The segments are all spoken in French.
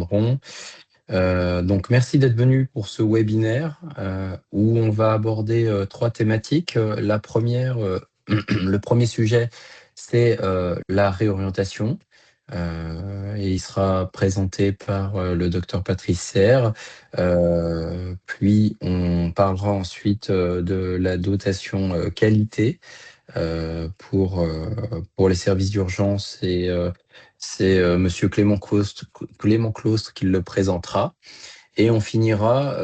rejoindront. Donc, merci d'être venu pour ce webinaire où on va aborder 3 thématiques. La première, le premier sujet, c'est la réorientation. Et il sera présenté par le docteur Patrice Serre. Puis, on parlera ensuite de la dotation qualité pour les services d'urgence et c'est Monsieur Clément Claustre qui le présentera. Et on finira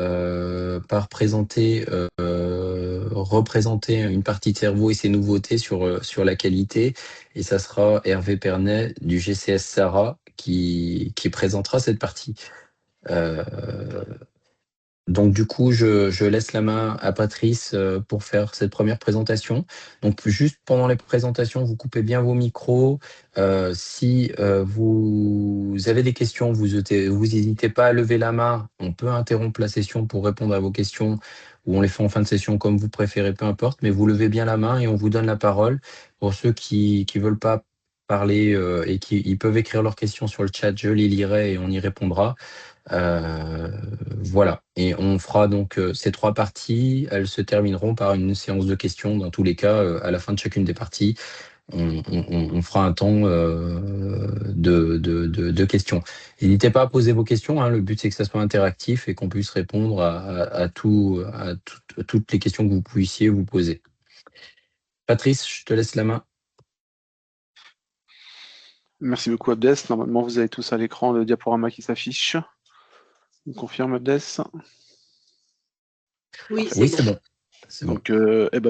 par représenter une partie de cerveau et ses nouveautés sur la qualité. Et ça sera Hervé Pernet du GCS Sarah qui présentera cette partie. Donc du coup, je laisse la main à Patrice pour faire cette première présentation. Donc juste pendant les présentations, vous coupez bien vos micros. Si vous avez des questions, vous n'hésitez pas à lever la main. On peut interrompre la session pour répondre à vos questions ou on les fait en fin de session comme vous préférez, peu importe. Mais vous levez bien la main et on vous donne la parole. Pour ceux qui veulent pas parler et ils peuvent écrire leurs questions sur le chat, je les lirai et on y répondra. Voilà, et on fera donc ces 3 parties. Elles se termineront par une séance de questions. Dans tous les cas, à la fin de chacune des parties, on fera un temps de questions. N'hésitez pas à poser vos questions, hein. Le but, c'est que ça soit interactif et qu'on puisse répondre à toutes les questions que vous puissiez vous poser. Patrice, je te laisse la main. Merci beaucoup, Abdes. Normalement, vous avez tous à l'écran le diaporama qui s'affiche. Vous confirme, Abdes? Oui, Oui, c'est bon. Donc,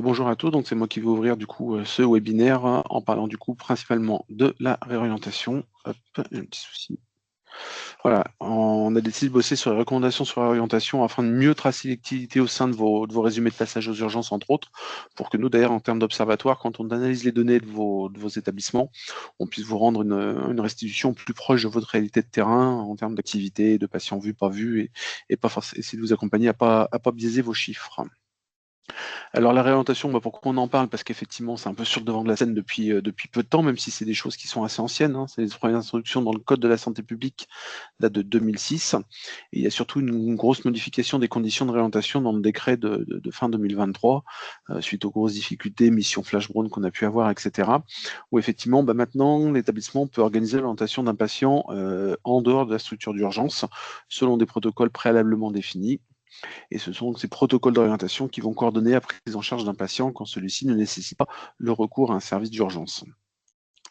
bonjour à tous. Donc, c'est moi qui vais ouvrir du coup ce webinaire en parlant du coup principalement de la réorientation. Hop, j'ai un petit souci. Voilà, on a décidé de bosser sur les recommandations sur la réorientation afin de mieux tracer l'activité au sein de vos résumés de passage aux urgences, entre autres, pour que nous, d'ailleurs, en termes d'observatoire, quand on analyse les données de vos établissements, on puisse vous rendre une restitution plus proche de votre réalité de terrain en termes d'activité, de patients vus, pas vus, et pas forcément essayer de vous accompagner à pas biaiser vos chiffres. Alors la réorientation, pourquoi on en parle? Parce qu'effectivement, c'est un peu sur le devant de la scène depuis peu de temps, même si c'est des choses qui sont assez anciennes, hein. C'est les premières introductions dans le code de la santé publique, date de 2006. Et il y a surtout une grosse modification des conditions de réorientation dans le décret de fin 2023, suite aux grosses difficultés, mission Flash Brown qu'on a pu avoir, etc. Où effectivement, maintenant, l'établissement peut organiser l'orientation d'un patient en dehors de la structure d'urgence, selon des protocoles préalablement définis. Et ce sont ces protocoles d'orientation qui vont coordonner la prise en charge d'un patient quand celui-ci ne nécessite pas le recours à un service d'urgence.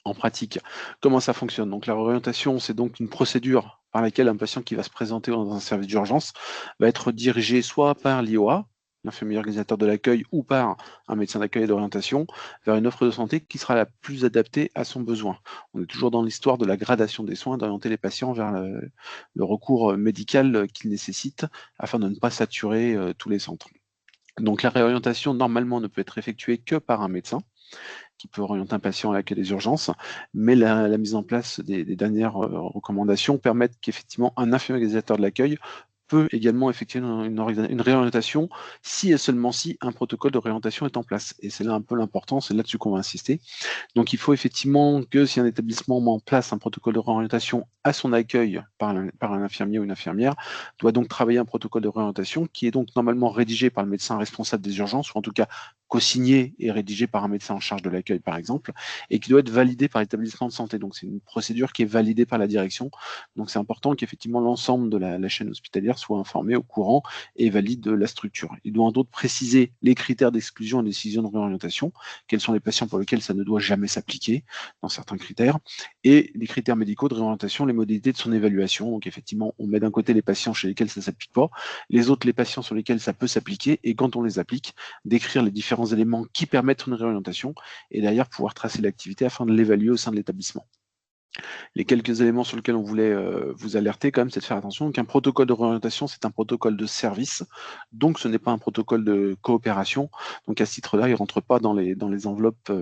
En pratique, comment ça fonctionne? Donc la réorientation, c'est donc une procédure par laquelle un patient qui va se présenter dans un service d'urgence va être dirigé soit par l'IOA, l'infirmier organisateur de l'accueil, ou par un médecin d'accueil et d'orientation, vers une offre de santé qui sera la plus adaptée à son besoin. On est toujours dans l'histoire de la gradation des soins, d'orienter les patients vers le recours médical qu'ils nécessitent afin de ne pas saturer tous les centres. Donc la réorientation, normalement, ne peut être effectuée que par un médecin qui peut orienter un patient à l'accueil des urgences, mais la mise en place des dernières recommandations permettent qu'effectivement un infirmier organisateur de l'accueil peut également effectuer une réorientation si et seulement si un protocole de réorientation est en place. Et c'est là un peu l'important, c'est là-dessus qu'on va insister. Donc il faut effectivement que si un établissement met en place un protocole de réorientation à son accueil par un infirmier ou une infirmière, doit donc travailler un protocole de réorientation qui est donc normalement rédigé par le médecin responsable des urgences, ou en tout cas co-signé et rédigé par un médecin en charge de l'accueil par exemple, et qui doit être validé par l'établissement de santé. Donc c'est une procédure qui est validée par la direction. Donc c'est important qu'effectivement l'ensemble de la chaîne hospitalière soit informé, au courant et valide la structure. Il doit en d'autres préciser les critères d'exclusion et décision de réorientation, quels sont les patients pour lesquels ça ne doit jamais s'appliquer dans certains critères, et les critères médicaux de réorientation, les modalités de son évaluation. Donc effectivement, on met d'un côté les patients chez lesquels ça ne s'applique pas, les autres les patients sur lesquels ça peut s'appliquer, et quand on les applique, décrire les différents éléments qui permettent une réorientation, et derrière pouvoir tracer l'activité afin de l'évaluer au sein de l'établissement. Les quelques éléments sur lesquels on voulait vous alerter quand même, c'est de faire attention qu'un protocole de réorientation, c'est un protocole de service, donc ce n'est pas un protocole de coopération. Donc à ce titre-là, il ne rentre pas dans les enveloppes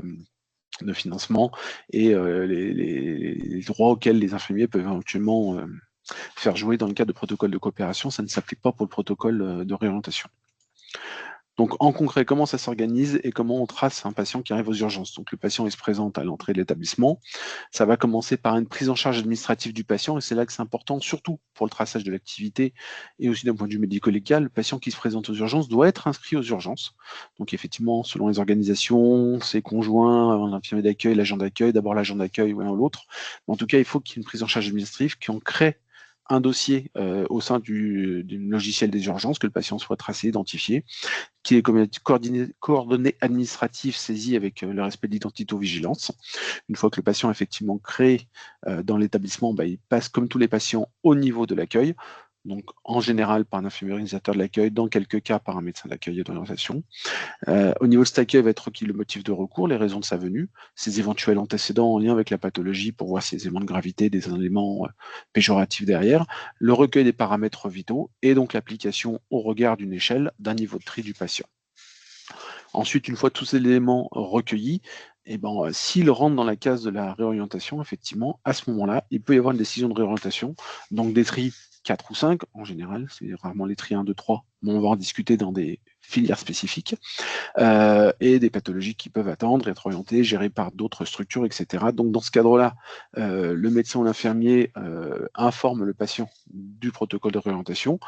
de financement et les droits auxquels les infirmiers peuvent éventuellement faire jouer dans le cadre de protocole de coopération, ça ne s'applique pas pour le protocole de réorientation. Donc, en concret, comment ça s'organise et comment on trace un patient qui arrive aux urgences? Donc, le patient, il se présente à l'entrée de l'établissement. Ça va commencer par une prise en charge administrative du patient, et c'est là que c'est important, surtout pour le traçage de l'activité et aussi d'un point de vue médico-légal. Le patient qui se présente aux urgences doit être inscrit aux urgences. Donc, effectivement, selon les organisations, ses conjoints, l'infirmier d'accueil, l'agent d'accueil, d'abord l'agent d'accueil ou l'un ou l'autre. En tout cas, il faut qu'il y ait une prise en charge administrative, qu'on crée un dossier au sein du logiciel des urgences, que le patient soit tracé, identifié, qui est coordonnées administratives saisies avec le respect de l'identito-vigilance. Une fois que le patient est effectivement créé dans l'établissement, il passe comme tous les patients au niveau de l'accueil. Donc, en général, par un infirmier organisateur de l'accueil, dans quelques cas, par un médecin d'accueil et d'orientation. Au niveau de cet accueil va être requis le motif de recours, les raisons de sa venue, ses éventuels antécédents en lien avec la pathologie pour voir si les éléments de gravité, des éléments péjoratifs derrière, le recueil des paramètres vitaux et donc l'application au regard d'une échelle d'un niveau de tri du patient. Ensuite, une fois tous ces éléments recueillis, s'il rentre dans la case de la réorientation, effectivement, à ce moment-là, il peut y avoir une décision de réorientation, donc des tris 4 ou 5 en général, c'est rarement les tris 1, 2, 3, mais on va en discuter dans des filières spécifiques, et des pathologies qui peuvent attendre, être orientées, gérées par d'autres structures, etc. Donc dans ce cadre-là, le médecin ou l'infirmier informe le patient du protocole de réorientation,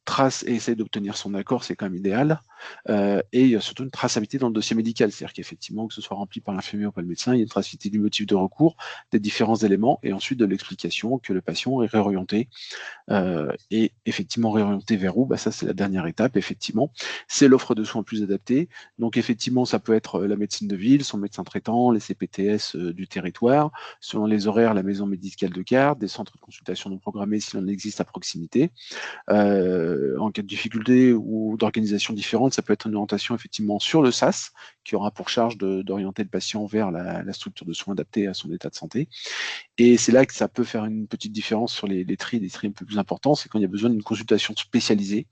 trace et essaie d'obtenir son accord, c'est quand même idéal. Et il y a surtout une traçabilité dans le dossier médical, c'est-à-dire qu'effectivement, que ce soit rempli par l'infirmier ou par le médecin, il y a une traçabilité du motif de recours, des différents éléments, et ensuite de l'explication que le patient est réorienté. Et effectivement, réorienté vers où? Ça, c'est la dernière étape, effectivement. C'est l'offre de soins plus adaptée. Donc, effectivement, ça peut être la médecine de ville, son médecin traitant, les CPTS du territoire, selon les horaires, la maison médicale de garde, des centres de consultation non programmés s'il en existe à proximité. En cas de difficulté ou d'organisation différente, ça peut être une orientation effectivement sur le SAS, qui aura pour charge d'orienter le patient vers la structure de soins adaptée à son état de santé. Et c'est là que ça peut faire une petite différence sur les tris, des tris un peu plus importants, c'est quand il y a besoin d'une consultation spécialisée,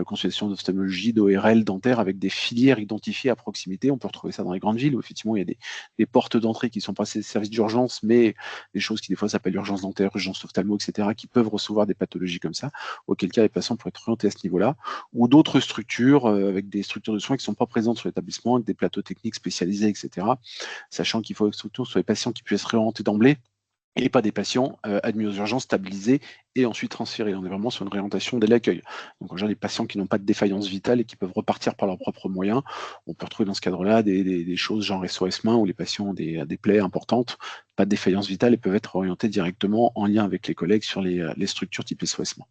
consultation d'ophtalmologie, d'ORL, dentaire, avec des filières identifiées à proximité. On peut retrouver ça dans les grandes villes où effectivement il y a des portes d'entrée qui sont passées des services d'urgence, mais des choses qui des fois s'appellent urgence dentaire, urgence ophtalmo, etc., qui peuvent recevoir des pathologies comme ça, auquel cas les patients pourraient être orientés à ce niveau-là, ou d'autres structures avec des structures de soins qui ne sont pas présentes sur l'établissement, avec des plateaux techniques spécialisés, etc., sachant qu'il faut surtout sur les patients qui puissent être réorientés d'emblée, et pas des patients admis aux urgences, stabilisés et ensuite transférés. On est vraiment sur une réorientation dès l'accueil. Donc en général, des patients qui n'ont pas de défaillance vitale et qui peuvent repartir par leurs propres moyens. On peut retrouver dans ce cadre-là des choses genre SOS main où les patients ont des plaies importantes, pas de défaillance vitale et peuvent être orientés directement en lien avec les collègues sur les structures type SOS main.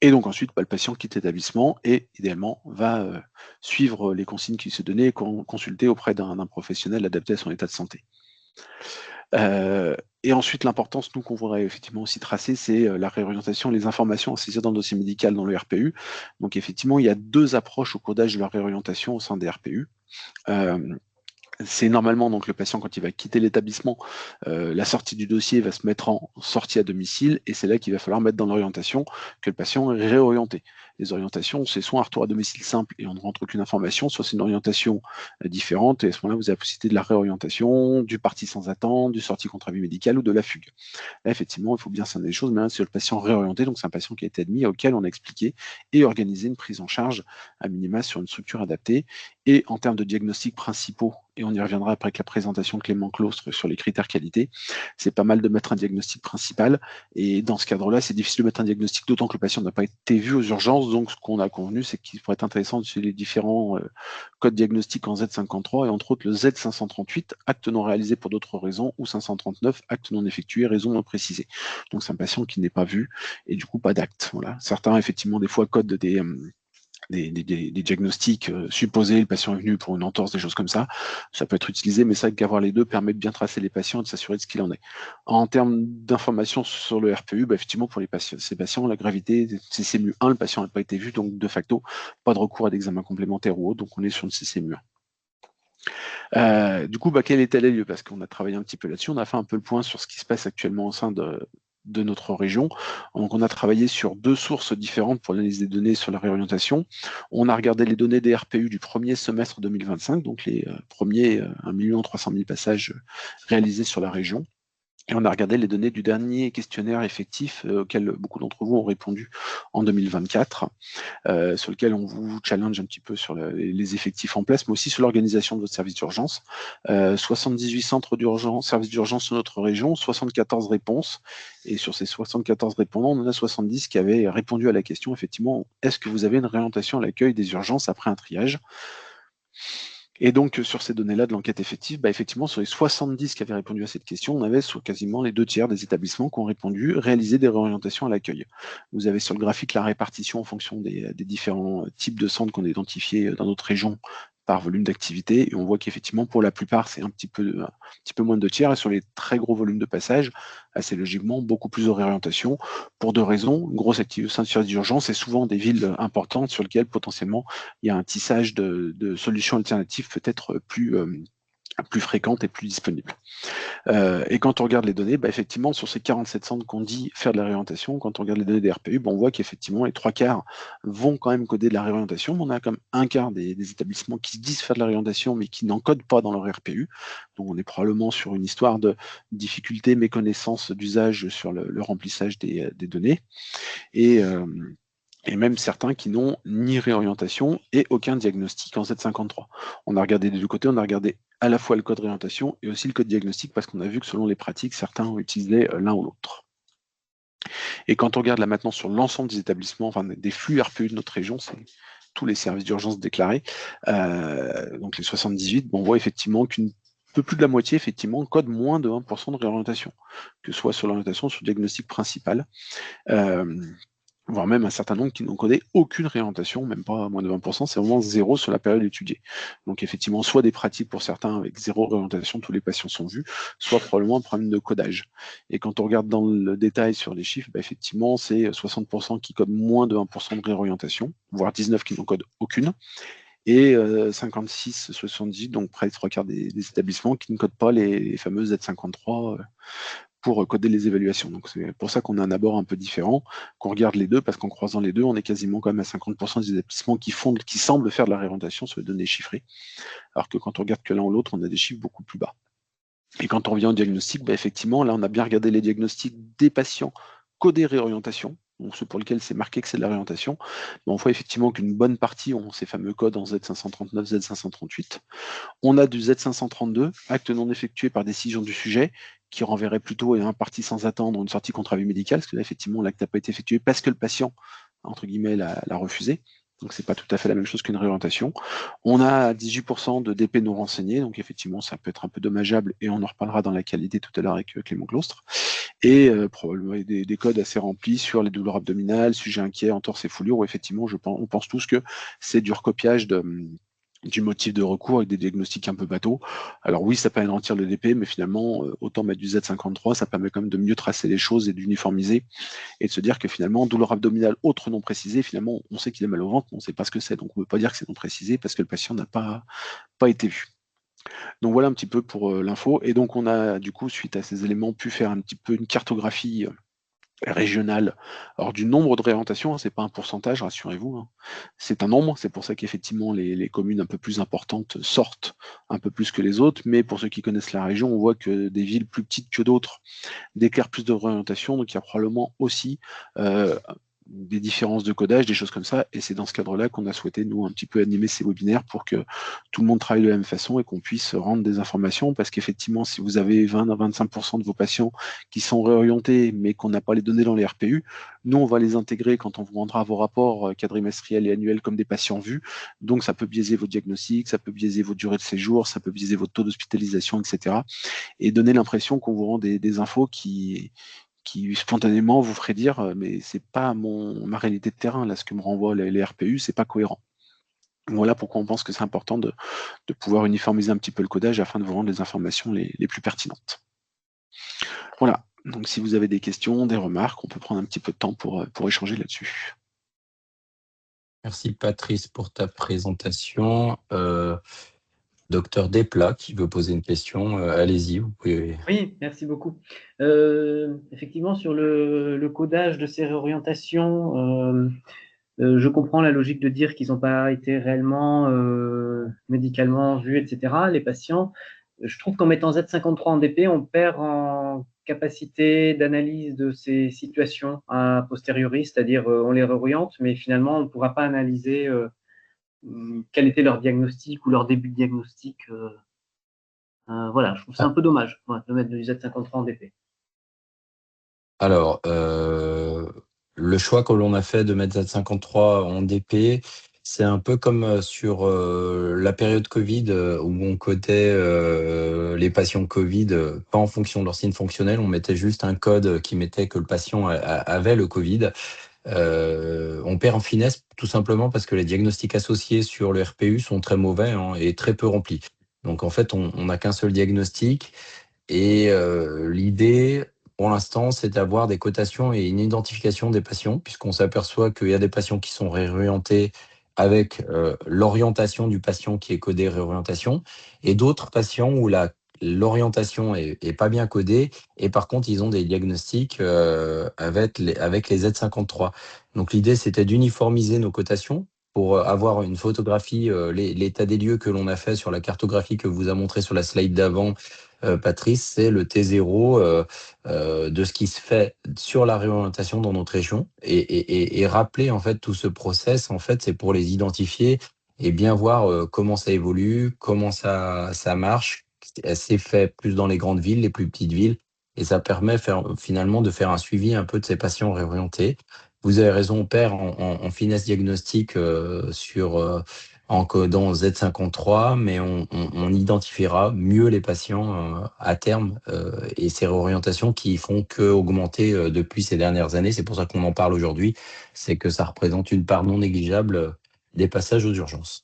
Et donc ensuite, le patient quitte l'établissement et idéalement va suivre les consignes qui se donnaient et consulter auprès d'un professionnel adapté à son état de santé. Et ensuite, l'importance, nous, qu'on voudrait effectivement aussi tracer, c'est la réorientation, les informations à saisir dans le dossier médical dans le RPU. Donc, effectivement, il y a 2 approches au codage de la réorientation au sein des RPU. C'est normalement donc le patient quand il va quitter l'établissement, la sortie du dossier va se mettre en sortie à domicile et c'est là qu'il va falloir mettre dans l'orientation que le patient est réorienté. Les orientations, c'est soit un retour à domicile simple et on ne rentre aucune information, soit c'est une orientation différente et à ce moment-là, vous avez la possibilité de la réorientation, du parti sans attente, du sortie contre avis médical ou de la fugue. Là, effectivement, il faut bien cerner les choses, mais là, c'est le patient réorienté, donc c'est un patient qui a été admis auquel on a expliqué et organisé une prise en charge à minima sur une structure adaptée. Et en termes de diagnostics principaux, et on y reviendra après avec la présentation de Clément Claustre sur les critères qualité, c'est pas mal de mettre un diagnostic principal. Et dans ce cadre-là, c'est difficile de mettre un diagnostic, d'autant que le patient n'a pas été vu aux urgences. Donc, ce qu'on a convenu, c'est qu'il pourrait être intéressant d'utiliser les différents codes diagnostiques en Z53 et entre autres le Z538, acte non réalisé pour d'autres raisons, ou 539, acte non effectué, raison non précisée. Donc, c'est un patient qui n'est pas vu et du coup pas d'acte. Voilà. Certains, effectivement, des fois codent des diagnostics supposés, le patient est venu pour une entorse, des choses comme ça. Ça peut être utilisé, mais ça qu'avoir les deux permet de bien tracer les patients et de s'assurer de ce qu'il en est. En termes d'informations sur le RPU, effectivement, pour ces patients, la gravité, c'est CCMU1, le patient n'a pas été vu, donc de facto, pas de recours à d'examen complémentaire ou autre, donc on est sur une CCMU1. Du coup, quel était les lieux? Parce qu'on a travaillé un petit peu là-dessus, on a fait un peu le point sur ce qui se passe actuellement au sein de notre région. Donc, on a travaillé sur 2 sources différentes pour l'analyse des données sur la réorientation. On a regardé les données des RPU du premier semestre 2025, donc les premiers 1 300 000 passages réalisés sur la région. Et on a regardé les données du dernier questionnaire effectif auquel beaucoup d'entre vous ont répondu en 2024, sur lequel on vous challenge un petit peu sur les effectifs en place, mais aussi sur l'organisation de votre service d'urgence. 78 centres d'urgence, services d'urgence sur notre région, 74 réponses. Et sur ces 74 répondants, on en a 70 qui avaient répondu à la question, effectivement, est-ce que vous avez une réorientation à l'accueil des urgences après un triage ? Et donc, sur ces données-là de l'enquête effective, effectivement, sur les 70 qui avaient répondu à cette question, on avait sur quasiment les 2 tiers des établissements qui ont répondu réaliser des réorientations à l'accueil. Vous avez sur le graphique la répartition en fonction des différents types de centres qu'on a identifiés dans notre région par volume d'activité, et on voit qu'effectivement, pour la plupart, c'est un petit peu moins de 2 tiers, et sur les très gros volumes de passage, assez logiquement, beaucoup plus de réorientation, pour 2 raisons. Une grosse activité au sein de services d'urgence, et souvent des villes importantes sur lesquelles, potentiellement, il y a un tissage de solutions alternatives peut-être plus fréquentes et plus disponibles. Et quand on regarde les données, effectivement, sur ces 47 centres qu'on dit faire de la réorientation, quand on regarde les données des RPU, on voit qu'effectivement, les 3 quarts vont quand même coder de la réorientation. Mais on a comme un quart des établissements qui disent faire de la réorientation, mais qui n'en codent pas dans leur RPU. Donc, on est probablement sur une histoire de difficulté, méconnaissance d'usage sur le remplissage des données. Et même certains qui n'ont ni réorientation et aucun diagnostic en Z53. On a regardé des deux côtés, on a regardé à la fois le code réorientation et aussi le code diagnostic, parce qu'on a vu que selon les pratiques, certains ont utilisé l'un ou l'autre. Et quand on regarde là maintenant sur l'ensemble des établissements, enfin des flux RPU de notre région, c'est tous les services d'urgence déclarés, donc les 78, on voit effectivement qu'une peu plus de la moitié, effectivement, code moins de 1% de réorientation, que ce soit sur l'orientation, sur le diagnostic principal. Voire même un certain nombre qui n'ont codé aucune réorientation, même pas moins de 20%, c'est vraiment 0 sur la période étudiée. Donc effectivement, soit des pratiques pour certains avec 0 réorientation, tous les patients sont vus, soit probablement un problème de codage. Et quand on regarde dans le détail sur les chiffres, effectivement, c'est 60% qui codent moins de 1% de réorientation, voire 19 qui n'en codent aucune, et 56-78, donc près des 3 quarts des établissements qui ne codent pas les fameuses Z53 pour coder les évaluations. Donc c'est pour ça qu'on a un abord un peu différent, qu'on regarde les deux, parce qu'en croisant les deux, on est quasiment quand même à 50% des établissements qui semblent faire de la réorientation sur les données chiffrées, alors que quand on regarde que l'un ou l'autre, on a des chiffres beaucoup plus bas. Et quand on revient au diagnostic, effectivement, là, on a bien regardé les diagnostics des patients codés réorientation, donc ceux pour lesquels c'est marqué que c'est de la réorientation. On voit effectivement qu'une bonne partie ont ces fameux codes en Z539, Z538. On a du Z532, acte non effectué par décision du sujet, qui renverrait plutôt à un parti sans attendre une sortie contre avis médical, parce que là, effectivement, l'acte n'a pas été effectué parce que le patient, entre guillemets, l'a refusé. Donc, c'est pas tout à fait la même chose qu'une réorientation. On a 18% de DP non renseignés, donc effectivement, ça peut être un peu dommageable, et on en reparlera dans la qualité tout à l'heure avec Clément Claustre. Et probablement des codes assez remplis sur les douleurs abdominales, sujet inquiet, entorse et foulure, où effectivement, on pense tous que c'est du recopiage du motif de recours avec des diagnostics un peu bateaux. Alors oui, ça permet de ralentir le DP, mais finalement, autant mettre du Z53, ça permet quand même de mieux tracer les choses et d'uniformiser, et de se dire que finalement, douleur abdominale autre non précisée, finalement, on sait qu'il a mal au ventre, mais on ne sait pas ce que c'est. Donc on ne peut pas dire que c'est non précisé parce que le patient n'a pas été vu. Donc voilà un petit peu pour l'info. Et donc on a du coup, suite à ces éléments, pu faire un petit peu une cartographie régionale. Alors du nombre de réorientations, c'est pas un pourcentage, rassurez-vous, hein. C'est un nombre, c'est pour ça qu'effectivement les communes un peu plus importantes sortent un peu plus que les autres, mais pour ceux qui connaissent la région, on voit que des villes plus petites que d'autres déclarent plus de réorientation, donc il y a probablement aussi des différences de codage, des choses comme ça, et c'est dans ce cadre-là qu'on a souhaité, nous, un petit peu animer ces webinaires pour que tout le monde travaille de la même façon et qu'on puisse rendre des informations, parce qu'effectivement, si vous avez 20 à 25% de vos patients qui sont réorientés, mais qu'on n'a pas les données dans les RPU, nous, on va les intégrer quand on vous rendra vos rapports quadrimestriels et annuels comme des patients vus, donc ça peut biaiser vos diagnostics, ça peut biaiser votre durée de séjour, ça peut biaiser votre taux d'hospitalisation, etc., et donner l'impression qu'on vous rend des infos qui spontanément vous ferait dire mais c'est pas ma réalité de terrain, là, ce que me renvoient les RPU, c'est pas cohérent. Voilà pourquoi on pense que c'est important de pouvoir uniformiser un petit peu le codage afin de vous rendre les informations les plus pertinentes. Voilà, donc si vous avez des questions, des remarques, on peut prendre un petit peu de temps pour échanger là-dessus. Merci Patrice pour ta présentation. Docteur Desplat qui veut poser une question, allez-y, vous pouvez. Oui, merci beaucoup. Effectivement, sur le codage de ces réorientations, je comprends la logique de dire qu'ils n'ont pas été réellement médicalement vus, etc., les patients. Je trouve qu'en mettant Z53 en DP, on perd en capacité d'analyse de ces situations a posteriori, c'est-à-dire on les réoriente, mais finalement on ne pourra pas analyser quel était leur diagnostic ou leur début de diagnostic. Voilà, je trouve ça un peu dommage de mettre du Z53 en DP. Alors, le choix que l'on a fait de mettre Z53 en DP, c'est un peu comme sur la période Covid où on codait les patients Covid, pas en fonction de leur signe fonctionnel, on mettait juste un code qui mettait que le patient avait le Covid. On perd en finesse tout simplement parce que les diagnostics associés sur le RPU sont très mauvais et très peu remplis. Donc en fait, on n'a qu'un seul diagnostic. Et l'idée, pour l'instant, c'est d'avoir des cotations et une identification des patients, puisqu'on s'aperçoit qu'il y a des patients qui sont réorientés avec l'orientation du patient qui est codé réorientation, et d'autres patients où l'orientation est pas bien codée, et par contre, ils ont des diagnostics avec les Z53. Donc l'idée, c'était d'uniformiser nos cotations pour avoir une photographie, l'état des lieux que l'on a fait sur la cartographie que vous a montré sur la slide d'avant, Patrice, c'est le T0 de ce qui se fait sur la réorientation dans notre région et rappeler en fait tout ce process. En fait, c'est pour les identifier et bien voir comment ça évolue, comment ça marche. C'est fait plus dans les grandes villes, les plus petites villes, et ça permet finalement de faire un suivi un peu de ces patients réorientés. Vous avez raison, on perd en finesse diagnostique en codant Z53, mais on identifiera mieux les patients à terme et ces réorientations qui font qu'augmenter depuis ces dernières années. C'est pour ça qu'on en parle aujourd'hui, c'est que ça représente une part non négligeable des passages aux urgences.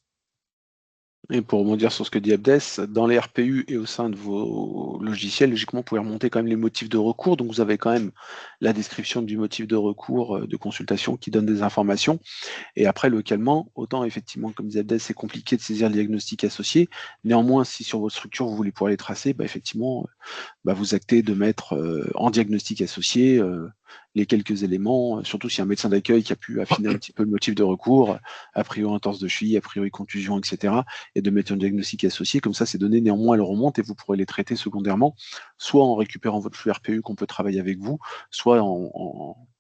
Et pour rebondir sur ce que dit Abdes, dans les RPU et au sein de vos logiciels, logiquement, vous pouvez remonter quand même les motifs de recours. Donc, vous avez quand même la description du motif de recours de consultation qui donne des informations. Et après, localement, autant effectivement, comme disait Abdes, c'est compliqué de saisir le diagnostic associé. Néanmoins, si sur votre structure, vous voulez pouvoir les tracer, effectivement, vous actez de mettre en diagnostic associé les quelques éléments, surtout si un médecin d'accueil qui a pu affiner un petit peu le motif de recours, a priori entorse de cheville, a priori contusion, etc., et de mettre un diagnostic associé. Comme ça, ces données, néanmoins, elles remontent et vous pourrez les traiter secondairement, soit en récupérant votre flux RPU qu'on peut travailler avec vous, soit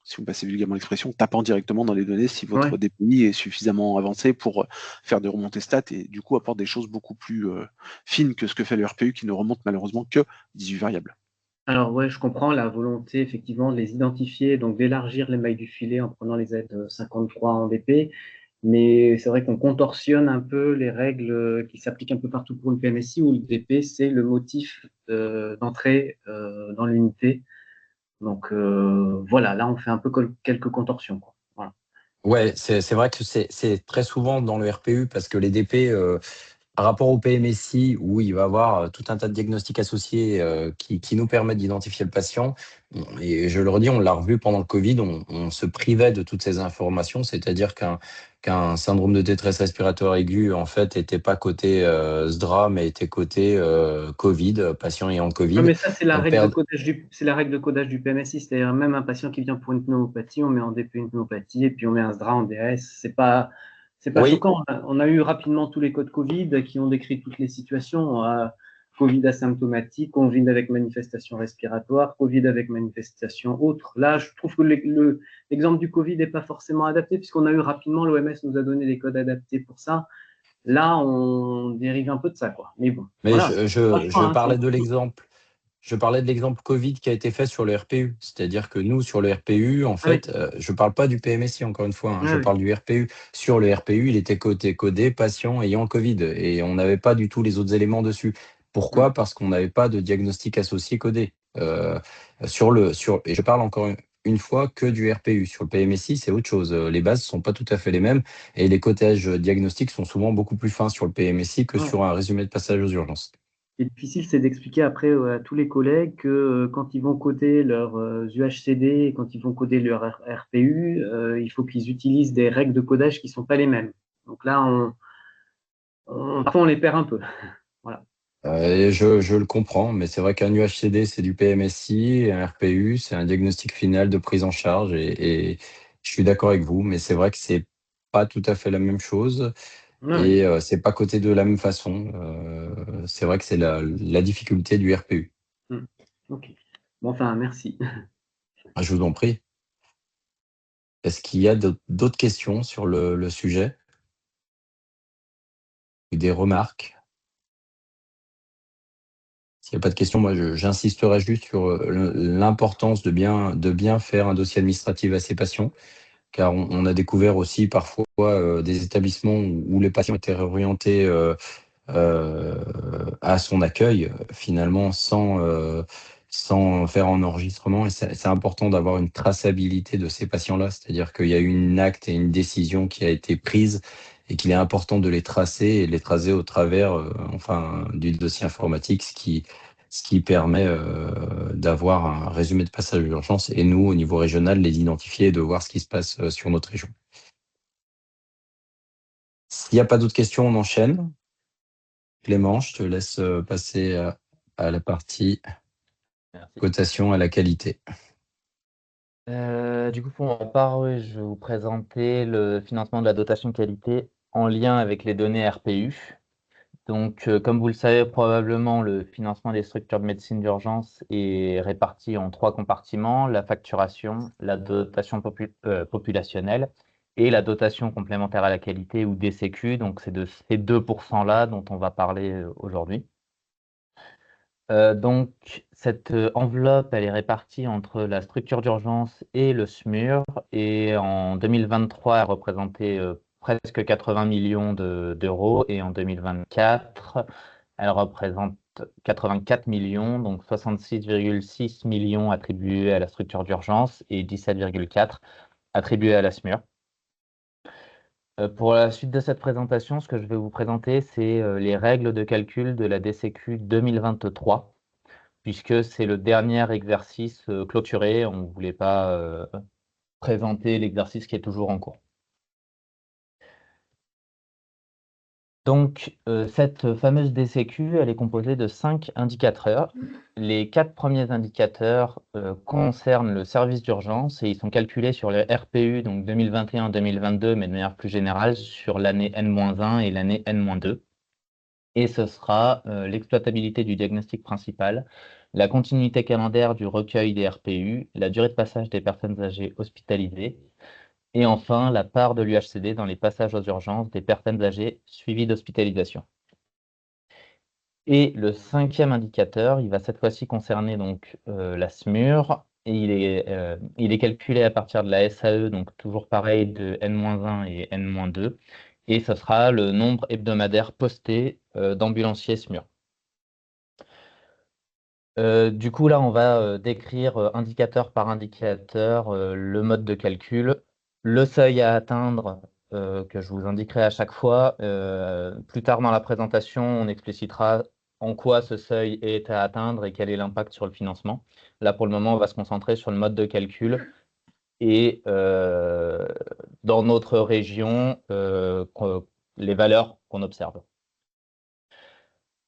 si vous me passez vulgairement l'expression, tapant directement dans les données si votre DPI est suffisamment avancé pour faire des remontées stats et du coup apporte des choses beaucoup plus fines que ce que fait le RPU qui ne remonte malheureusement que 18 variables. Alors ouais, je comprends la volonté effectivement de les identifier, donc d'élargir les mailles du filet en prenant les Z53 en DP, mais c'est vrai qu'on contorsionne un peu les règles qui s'appliquent un peu partout pour le PMSI où le DP c'est le motif d'entrée dans l'unité. Donc voilà, là on fait un peu quelques contorsions, quoi. Voilà. Ouais, c'est vrai que c'est très souvent dans le RPU parce que les DP, par rapport au PMSI, où il va y avoir tout un tas de diagnostics associés qui nous permettent d'identifier le patient, et je le redis, on l'a revu pendant le Covid, on se privait de toutes ces informations, c'est-à-dire qu'un syndrome de détresse respiratoire aiguë, en fait, n'était pas côté SDRA, mais était côté Covid, patient ayant le Non, Covid. mais ça, c'est la On règle de perd... codage c'est la règle de codage du PMSI. C'est-à-dire, même un patient qui vient pour une pneumopathie, on met en DP une pneumopathie et puis on met un SDRA en DAS. C'est pas Oui, choquant. On a eu rapidement tous les codes Covid qui ont décrit toutes les situations. Covid asymptomatique, Covid avec manifestation respiratoire, Covid avec manifestation autre. Là, je trouve que l'exemple du Covid n'est pas forcément adapté puisqu'on a eu rapidement, l'OMS nous a donné des codes adaptés pour ça. Là, on dérive un peu de ça, quoi. Mais bon, mais voilà. je parlais de l'exemple. Je parlais de l'exemple Covid qui a été fait sur le RPU. C'est-à-dire que nous, sur le RPU, en Ah oui. fait, je ne parle pas du PMSI, encore une fois, Ah je oui. parle du RPU. Sur le RPU, il était codé patient ayant le Covid et on n'avait pas du tout les autres éléments dessus. Pourquoi? Parce qu'on n'avait pas de diagnostic associé codé. Et je parle encore une fois que du RPU. Sur le PMSI, c'est autre chose. Les bases ne sont pas tout à fait les mêmes et les codages diagnostiques sont souvent beaucoup plus fins sur le PMSI que sur un résumé de passage aux urgences. Ce qui est difficile, c'est d'expliquer après à tous les collègues que quand ils vont coder leurs UHCD et quand ils vont coder leur RPU, il faut qu'ils utilisent des règles de codage qui ne sont pas les mêmes. Donc là, parfois, on les perd un peu. Voilà. Je le comprends, mais c'est vrai qu'un UHCD, c'est du PMSI, et un RPU, c'est un diagnostic final de prise en charge, et je suis d'accord avec vous, mais c'est vrai que c'est pas tout à fait la même chose, Ouais, et c'est pas coté de la même façon. C'est vrai que c'est la difficulté du RPU. ouais. Ok. Bon, enfin, merci. Ah, je vous en prie. Est-ce qu'il y a d'autres questions sur le sujet ou des remarques? S'il n'y a pas de questions, moi, j'insisterai juste sur l'importance de bien faire un dossier administratif à ses patients, car on a découvert aussi parfois des établissements où les patients étaient réorientés à son accueil, finalement, sans faire un enregistrement. Et c'est important d'avoir une traçabilité de ces patients-là, c'est-à-dire qu'il y a eu une acte et une décision qui a été prise et qu'il est important de les tracer et de les tracer au travers du dossier informatique, ce qui permet d'avoir un résumé de passage d'urgence et nous, au niveau régional, les identifier et de voir ce qui se passe sur notre région. S'il n'y a pas d'autres questions, on enchaîne. Clément, je te laisse passer à la partie Merci. cotation à la qualité. Du coup, pour ma part, oui, je vais vous présenter le financement de la dotation qualité en lien avec les données RPU. Donc, comme vous le savez probablement, le financement des structures de médecine d'urgence est réparti en 3 compartiments: la facturation, la dotation populationnelle et la dotation complémentaire à la qualité, ou DCQ. Donc, c'est de ces 2%-là dont on va parler aujourd'hui. Donc cette enveloppe, elle est répartie entre la structure d'urgence et le SMUR, et en 2023, elle représentait presque 80 millions d'euros, et en 2024, elle représente 84 millions, donc 66,6 millions attribués à la structure d'urgence et 17,4 attribués à la SMUR. Pour la suite de cette présentation, ce que je vais vous présenter, c'est les règles de calcul de la DCQ 2023. Puisque c'est le dernier exercice clôturé, on ne voulait pas présenter l'exercice qui est toujours en cours. Donc, cette fameuse DCQ, elle est composée de 5 indicateurs. Les 4 premiers indicateurs concernent le service d'urgence et ils sont calculés sur le RPU, donc 2021-2022, mais de manière plus générale sur l'année N-1 et l'année N-2. Et ce sera l'exploitabilité du diagnostic principal, la continuité calendaire du recueil des RPU, la durée de passage des personnes âgées hospitalisées, et enfin la part de l'UHCD dans les passages aux urgences des personnes âgées suivies d'hospitalisation. Et le 5e indicateur, il va cette fois-ci concerner donc la SMUR, et il est calculé à partir de la SAE, donc toujours pareil de N-1 et N-2, et ce sera le nombre hebdomadaire posté d'ambulanciers SMUR. Du coup, là, on va décrire indicateur par indicateur le mode de calcul, le seuil à atteindre que je vous indiquerai à chaque fois. Plus tard dans la présentation, on explicitera en quoi ce seuil est à atteindre et quel est l'impact sur le financement. Là, pour le moment, on va se concentrer sur le mode de calcul et dans notre région, les valeurs qu'on observe.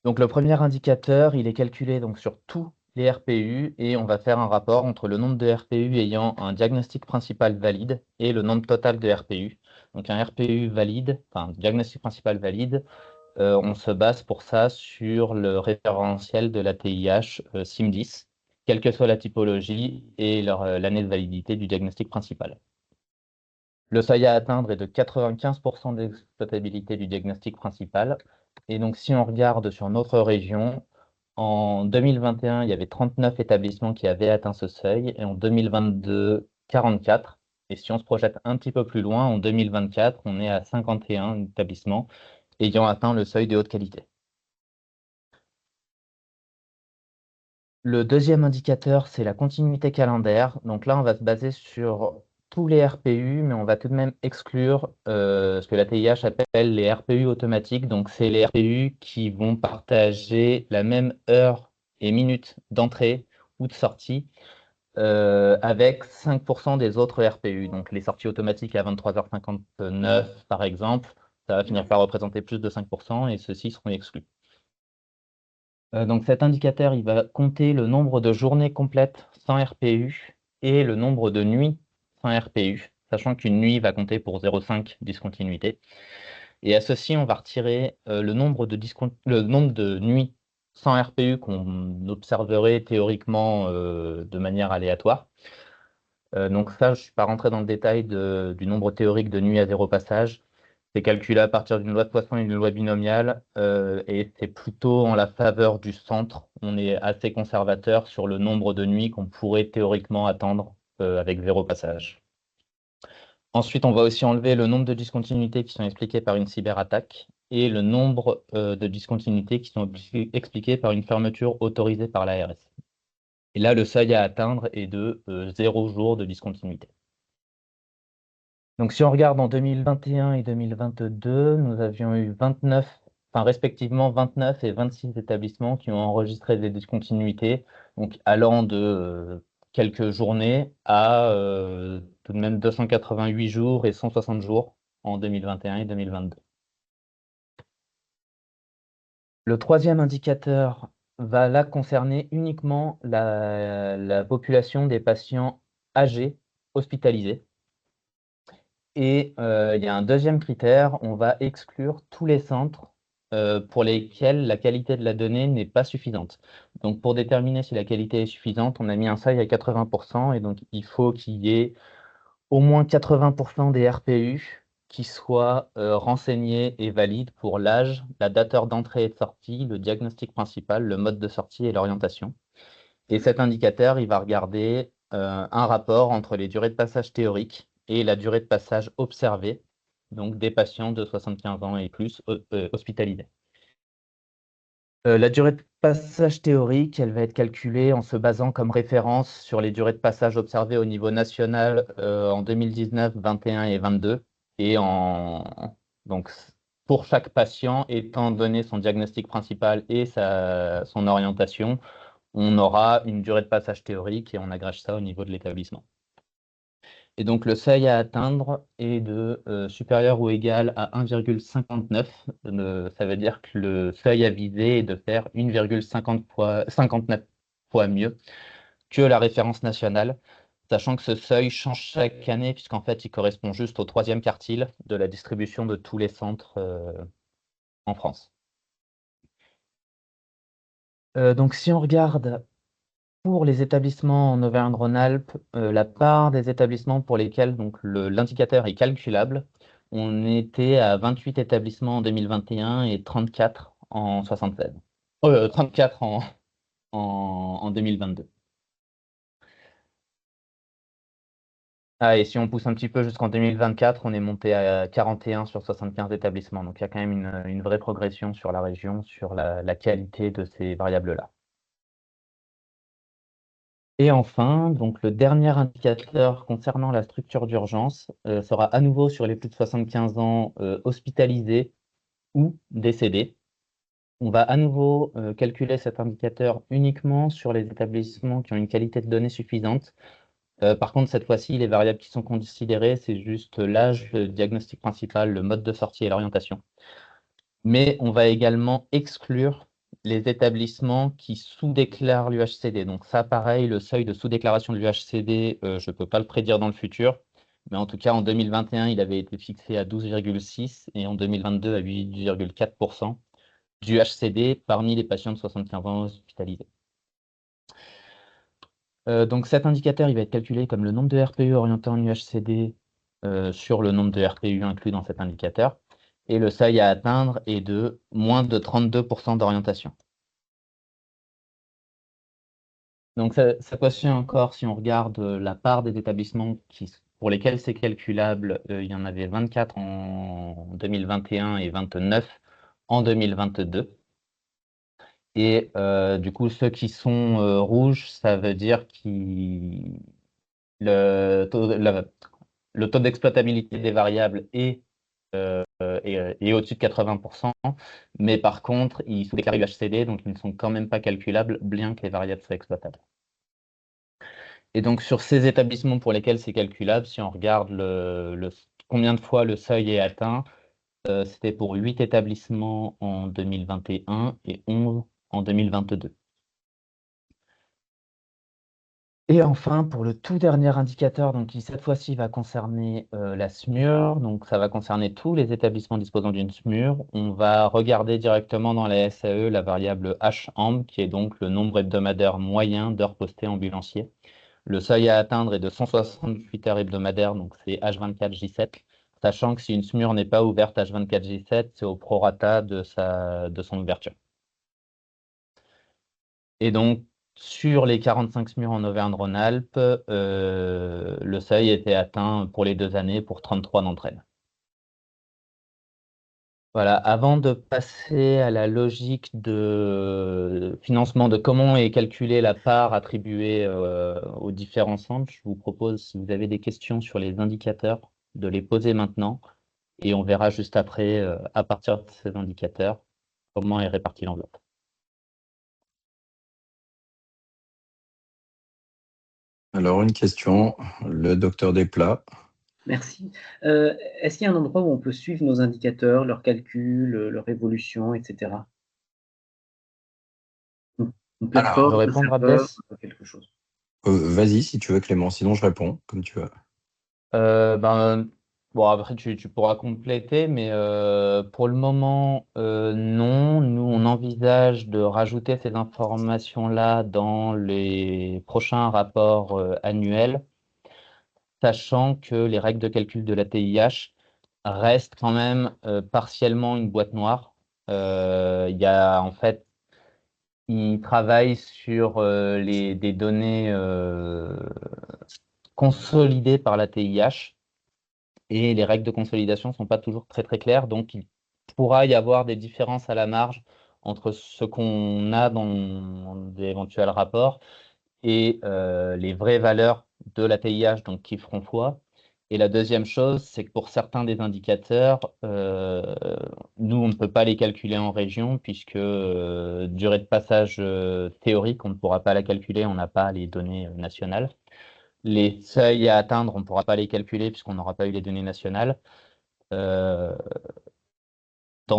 Donc le premier indicateur, il est calculé donc sur tous les RPU, et on va faire un rapport entre le nombre de RPU ayant un diagnostic principal valide et le nombre total de RPU. Donc un RPU valide, enfin diagnostic principal valide, on se base pour ça sur le référentiel de la TIH SIM10, quelle que soit la typologie et l'année de validité du diagnostic principal. Le seuil à atteindre est de 95% d'exploitabilité du diagnostic principal. Et donc, si on regarde sur notre région, en 2021, il y avait 39 établissements qui avaient atteint ce seuil, et en 2022, 44. Et si on se projette un petit peu plus loin, en 2024, on est à 51 établissements ayant atteint le seuil de haute qualité. Le deuxième indicateur, c'est la continuité calendaire. Donc là, on va se baser sur tous les RPU, mais on va tout de même exclure ce que la TIH appelle les RPU automatiques. Donc, c'est les RPU qui vont partager la même heure et minute d'entrée ou de sortie avec 5% des autres RPU. Donc, les sorties automatiques à 23h59, par exemple, ça va finir par représenter plus de 5%, et ceux-ci seront exclus. Donc cet indicateur, il va compter le nombre de journées complètes sans RPU et le nombre de nuits sans RPU, sachant qu'une nuit va compter pour 0,5 discontinuité. Et à ceci, on va retirer le nombre de nuits 100 RPU qu'on observerait théoriquement de manière aléatoire. Donc ça, je ne suis pas rentré dans le détail du nombre théorique de nuits à zéro passage. C'est calculé à partir d'une loi de Poisson et d'une loi binomiale, et c'est plutôt en la faveur du centre. On est assez conservateur sur le nombre de nuits qu'on pourrait théoriquement attendre avec zéro passage. Ensuite, on va aussi enlever le nombre de discontinuités qui sont expliquées par une cyberattaque et le nombre de discontinuités qui sont expliquées par une fermeture autorisée par l'ARS. Et là, le seuil à atteindre est de 0 jours de discontinuité. Donc, si on regarde en 2021 et 2022, nous avions eu 29, enfin respectivement 29 et 26 établissements qui ont enregistré des discontinuités, donc allant de quelques journées à tout de même 288 jours et 160 jours en 2021 et 2022. Le troisième indicateur va là concerner uniquement la population des patients âgés hospitalisés. Et il y a un deuxième critère, on va exclure tous les centres pour lesquels la qualité de la donnée n'est pas suffisante. Donc pour déterminer si la qualité est suffisante, on a mis un seuil à 80%, et donc il faut qu'il y ait au moins 80% des RPU qui soient renseignés et valides pour l'âge, la date heure d'entrée et de sortie, le diagnostic principal, le mode de sortie et l'orientation. Et cet indicateur, il va regarder un rapport entre les durées de passage théoriques et la durée de passage observée, donc des patients de 75 ans et plus hospitalisés. La durée de passage théorique, elle va être calculée en se basant comme référence sur les durées de passage observées au niveau national en 2019, 21 et 22. Et donc, pour chaque patient, étant donné son diagnostic principal et son orientation, on aura une durée de passage théorique et on agrège ça au niveau de l'établissement. Et donc le seuil à atteindre est de supérieur ou égal à 1,59. Ça veut dire que le seuil à viser est de faire 1,59 fois mieux que la référence nationale, sachant que ce seuil change chaque année, puisqu'en fait il correspond juste au 3e quartile de la distribution de tous les centres en France. Donc si on regarde pour les établissements en Auvergne-Rhône-Alpes, la part des établissements pour lesquels l'indicateur est calculable, on était à 28 établissements en 2021 et 34 en 76. 34 en 2022. Ah, et si on pousse un petit peu jusqu'en 2024, on est monté à 41 sur 75 établissements. Donc il y a quand même une vraie progression sur la région, sur la qualité de ces variables-là. Et enfin, donc le dernier indicateur concernant la structure d'urgence sera à nouveau sur les plus de 75 ans hospitalisés ou décédés. On va à nouveau calculer cet indicateur uniquement sur les établissements qui ont une qualité de données suffisante. Par contre, cette fois-ci, les variables qui sont considérées, c'est juste l'âge, le diagnostic principal, le mode de sortie et l'orientation. Mais on va également exclure les établissements qui sous-déclarent l'UHCD. Donc ça, pareil, le seuil de sous-déclaration de l'UHCD, je ne peux pas le prédire dans le futur, mais en tout cas, en 2021, il avait été fixé à 12,6 et en 2022 à 8,4% d'UHCD parmi les patients de 75 ans hospitalisés. Donc cet indicateur, il va être calculé comme le nombre de RPU orientés en UHCD sur le nombre de RPU inclus dans cet indicateur. Et le seuil à atteindre est de moins de 32% d'orientation. Donc ça questionne encore, si on regarde la part des établissements pour lesquels c'est calculable, il y en avait 24 en 2021 et 29 en 2022. Et du coup, ceux qui sont rouges, ça veut dire que le taux d'exploitabilité des variables est au-dessus de 80%, mais par contre, ils sont déclarés UHCD, donc ils ne sont quand même pas calculables, bien que les variables soient exploitables. Et donc, sur ces établissements pour lesquels c'est calculable, si on regarde combien de fois le seuil est atteint, c'était pour 8 établissements en 2021 et 11 en 2022. Et enfin, pour le tout dernier indicateur, donc, qui cette fois-ci va concerner la SMUR, donc ça va concerner tous les établissements disposant d'une SMUR, on va regarder directement dans la SAE la variable HAMB, qui est donc le nombre hebdomadaire moyen d'heures postées ambulanciers. Le seuil à atteindre est de 168 heures hebdomadaires, donc c'est H24J7, sachant que si une SMUR n'est pas ouverte H24J7, c'est au prorata de son ouverture. Et donc, sur les 45 SMUR en Auvergne-Rhône-Alpes, le seuil était atteint pour les 2 années pour 33 d'entre elles. Voilà, avant de passer à la logique de financement, de comment est calculée la part attribuée aux différents centres, je vous propose, si vous avez des questions sur les indicateurs, de les poser maintenant. Et on verra juste après, à partir de ces indicateurs, comment est répartie l'enveloppe. Alors, une question, le docteur Desplat. Merci. Est-ce qu'il y a un endroit où on peut suivre nos indicateurs, leurs calculs, leur évolution, etc. Une Alors, Je vais plateforme, un répondre à serveur, Bess. quelque chose. vas-y si tu veux, Clément, sinon je réponds, comme tu veux. Bon, après, tu pourras compléter, mais pour le moment, non. Nous, on envisage de rajouter ces informations-là dans les prochains rapports annuels, sachant que les règles de calcul de la TIH restent quand même partiellement une boîte noire. Il y a, en fait, ils travaillent sur des données consolidées par la TIH. Et les règles de consolidation ne sont pas toujours très très claires, donc il pourra y avoir des différences à la marge entre ce qu'on a dans d'éventuels rapports et les vraies valeurs de la TIH, donc qui feront foi. Et la deuxième chose, c'est que pour certains des indicateurs, nous, on ne peut pas les calculer en région, puisque durée de passage théorique, on ne pourra pas la calculer, on n'a pas les données nationales. Les seuils à atteindre, on ne pourra pas les calculer puisqu'on n'aura pas eu les données nationales. Dans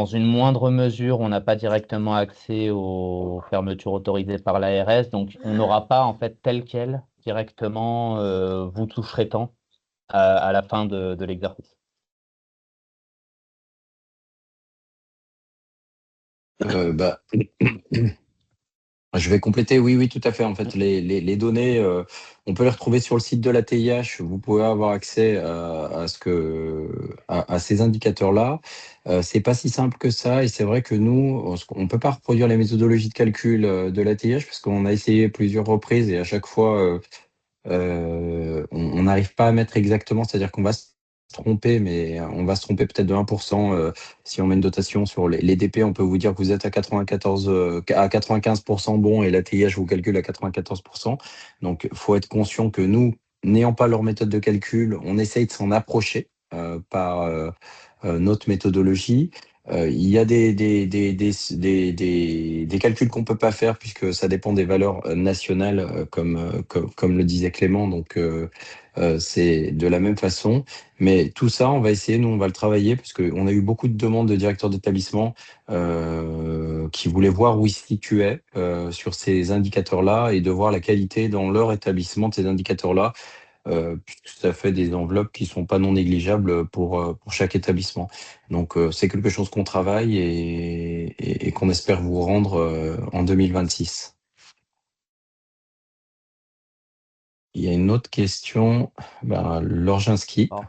une moindre mesure, on n'a pas directement accès aux fermetures autorisées par l'ARS, donc on n'aura pas en fait tel quel directement vous toucherez tant à la fin de l'exercice. Bah, je vais compléter, oui, tout à fait. En fait, les données, on peut les retrouver sur le site de la TIH. Vous pouvez avoir accès à ces indicateurs-là. C'est pas si simple que ça, et c'est vrai que nous, on peut pas reproduire les méthodologies de calcul de la TIH parce qu'on a essayé plusieurs reprises et à chaque fois, on n'arrive pas à mettre exactement, c'est-à-dire qu'on va se tromper, mais on va se tromper peut-être de 1%. Si on met une dotation sur les DP, on peut vous dire que vous êtes à 95% bon et la TIH vous calcule à 94%. Donc, faut être conscient que nous, n'ayant pas leur méthode de calcul, on essaye de s'en approcher par notre méthodologie. Il y a des calculs qu'on peut pas faire puisque ça dépend des valeurs nationales, comme le disait Clément. Donc, c'est de la même façon. Mais tout ça, on va essayer, nous, on va le travailler parce qu'on a eu beaucoup de demandes de directeurs d'établissement qui voulaient voir où ils se situaient sur ces indicateurs-là et de voir la qualité dans leur établissement de ces indicateurs-là. Puisque ça fait des enveloppes qui sont pas non négligeables pour chaque établissement. Donc, c'est quelque chose qu'on travaille et qu'on espère vous rendre en 2026. Il y a une autre question, Lorginski. Oh.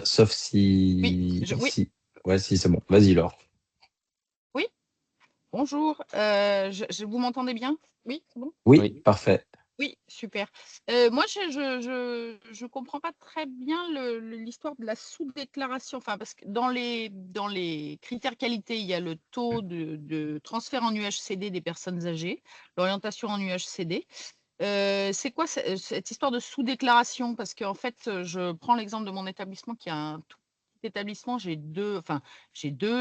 Sauf si... Oui. Ouais, si c'est bon. Vas-y, Laure. Oui, bonjour. Vous m'entendez bien? Oui, c'est bon? Oui, Oui. parfait. Oui, super. Moi, je comprends pas très bien l'histoire de la sous-déclaration. Enfin, parce que dans les critères qualité, il y a le taux de transfert en UHCD des personnes âgées, l'orientation en UHCD. C'est quoi cette histoire de sous-déclaration? Parce qu'en fait, je prends l'exemple de mon établissement qui a un tout petit établissement. J'ai deux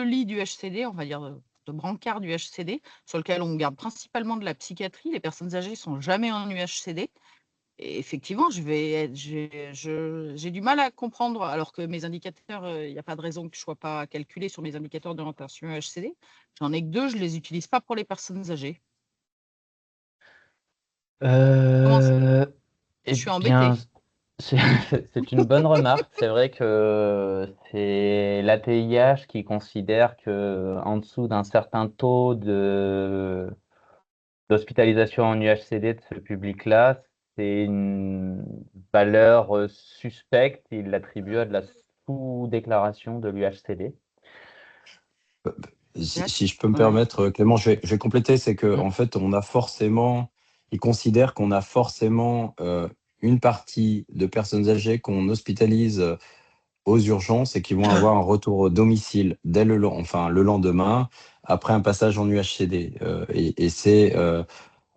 lits du HCD, on va dire de brancards du HCD, sur lequel on garde principalement de la psychiatrie. Les personnes âgées sont jamais en UHCD. Et effectivement, j'ai du mal à comprendre, alors que mes indicateurs, il n'y a pas de raison que je ne sois pas calculé sur mes indicateurs d'orientation UHCD. J'en ai que deux, je ne les utilise pas pour les personnes âgées. Eh Je suis bien, embêtée. c'est c'est une bonne remarque. C'est vrai que c'est l'ATIH qui considère que en dessous d'un certain taux d'hospitalisation en UHCD de ce public-là, c'est une valeur suspecte. Il l'attribue à de la sous-déclaration de l'UHCD. Si je peux me Ouais. permettre, Clément, je vais compléter, c'est que Mm. en fait, ils considèrent qu'on a forcément une partie de personnes âgées qu'on hospitalise aux urgences et qui vont avoir un retour au domicile dès le lendemain, après un passage en UHCD. Et c'est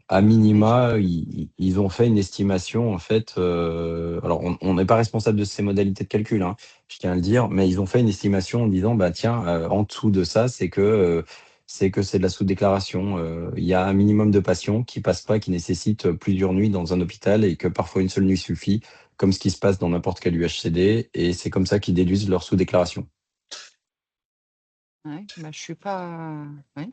à minima, ils ont fait une estimation, en fait. Alors, on n'est pas responsable de ces modalités de calcul, hein, je tiens à le dire, mais ils ont fait une estimation en disant, bah tiens, en dessous de ça, c'est de la sous-déclaration. Il y a un minimum de patients qui passent pas, qui nécessitent plusieurs nuits dans un hôpital et que parfois une seule nuit suffit, comme ce qui se passe dans n'importe quel UHCD, et c'est comme ça qu'ils déduisent leur sous-déclaration. Ouais, bah, je suis pas. Ouais.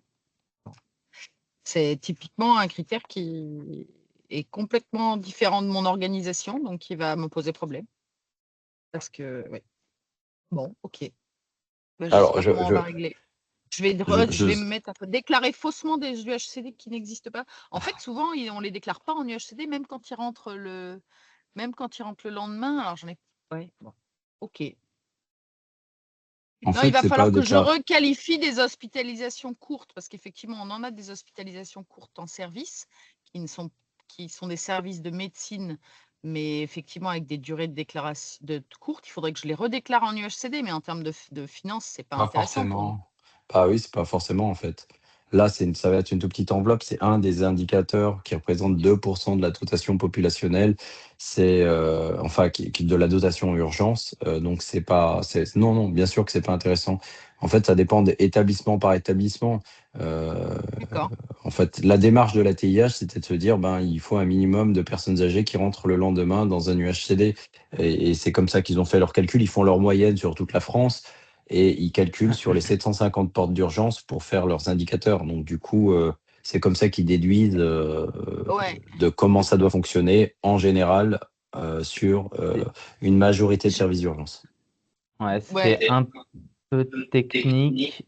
C'est typiquement un critère qui est complètement différent de mon organisation, donc qui va me poser problème. Parce que, ouais. Bon, ok. Bah, je ne sais Alors, pas comment on va régler. Je vais je- me mettre à déclarer faussement des UHCD qui n'existent pas. En fait, souvent, on ne les déclare pas en UHCD, même quand ils rentrent le lendemain. Alors, j'en ai. Ouais, bon. Ok. en Non, il fait, va c'est pas falloir que je déclaré. requalifie des hospitalisations courtes, parce qu'effectivement, on en a des hospitalisations courtes en service, qui sont des services de médecine, mais effectivement avec des durées de déclaration courtes. Il faudrait que je les redéclare en UHCD, mais en termes de finances, c'est pas Pas intéressant pour nous. forcément. Bah oui, c'est pas forcément en fait. Là, ça va être une toute petite enveloppe. C'est un des indicateurs qui représente 2% de la dotation populationnelle. C'est de la dotation urgence. Donc non, non, bien sûr que c'est pas intéressant. En fait, ça dépend établissement par établissement. Euh, D'accord. En fait, la démarche de la TIH, c'était de se dire, ben, il faut un minimum de personnes âgées qui rentrent le lendemain dans un UHCD. Et c'est comme ça qu'ils ont fait leur calcul. Ils font leur moyenne sur toute la France et ils calculent sur les 750 portes d'urgence pour faire leurs indicateurs. Donc, du coup, c'est comme ça qu'ils déduisent Ouais. de comment ça doit fonctionner en général sur une majorité de C'est- services d'urgence. Ouais, Ouais. c'est un peu technique,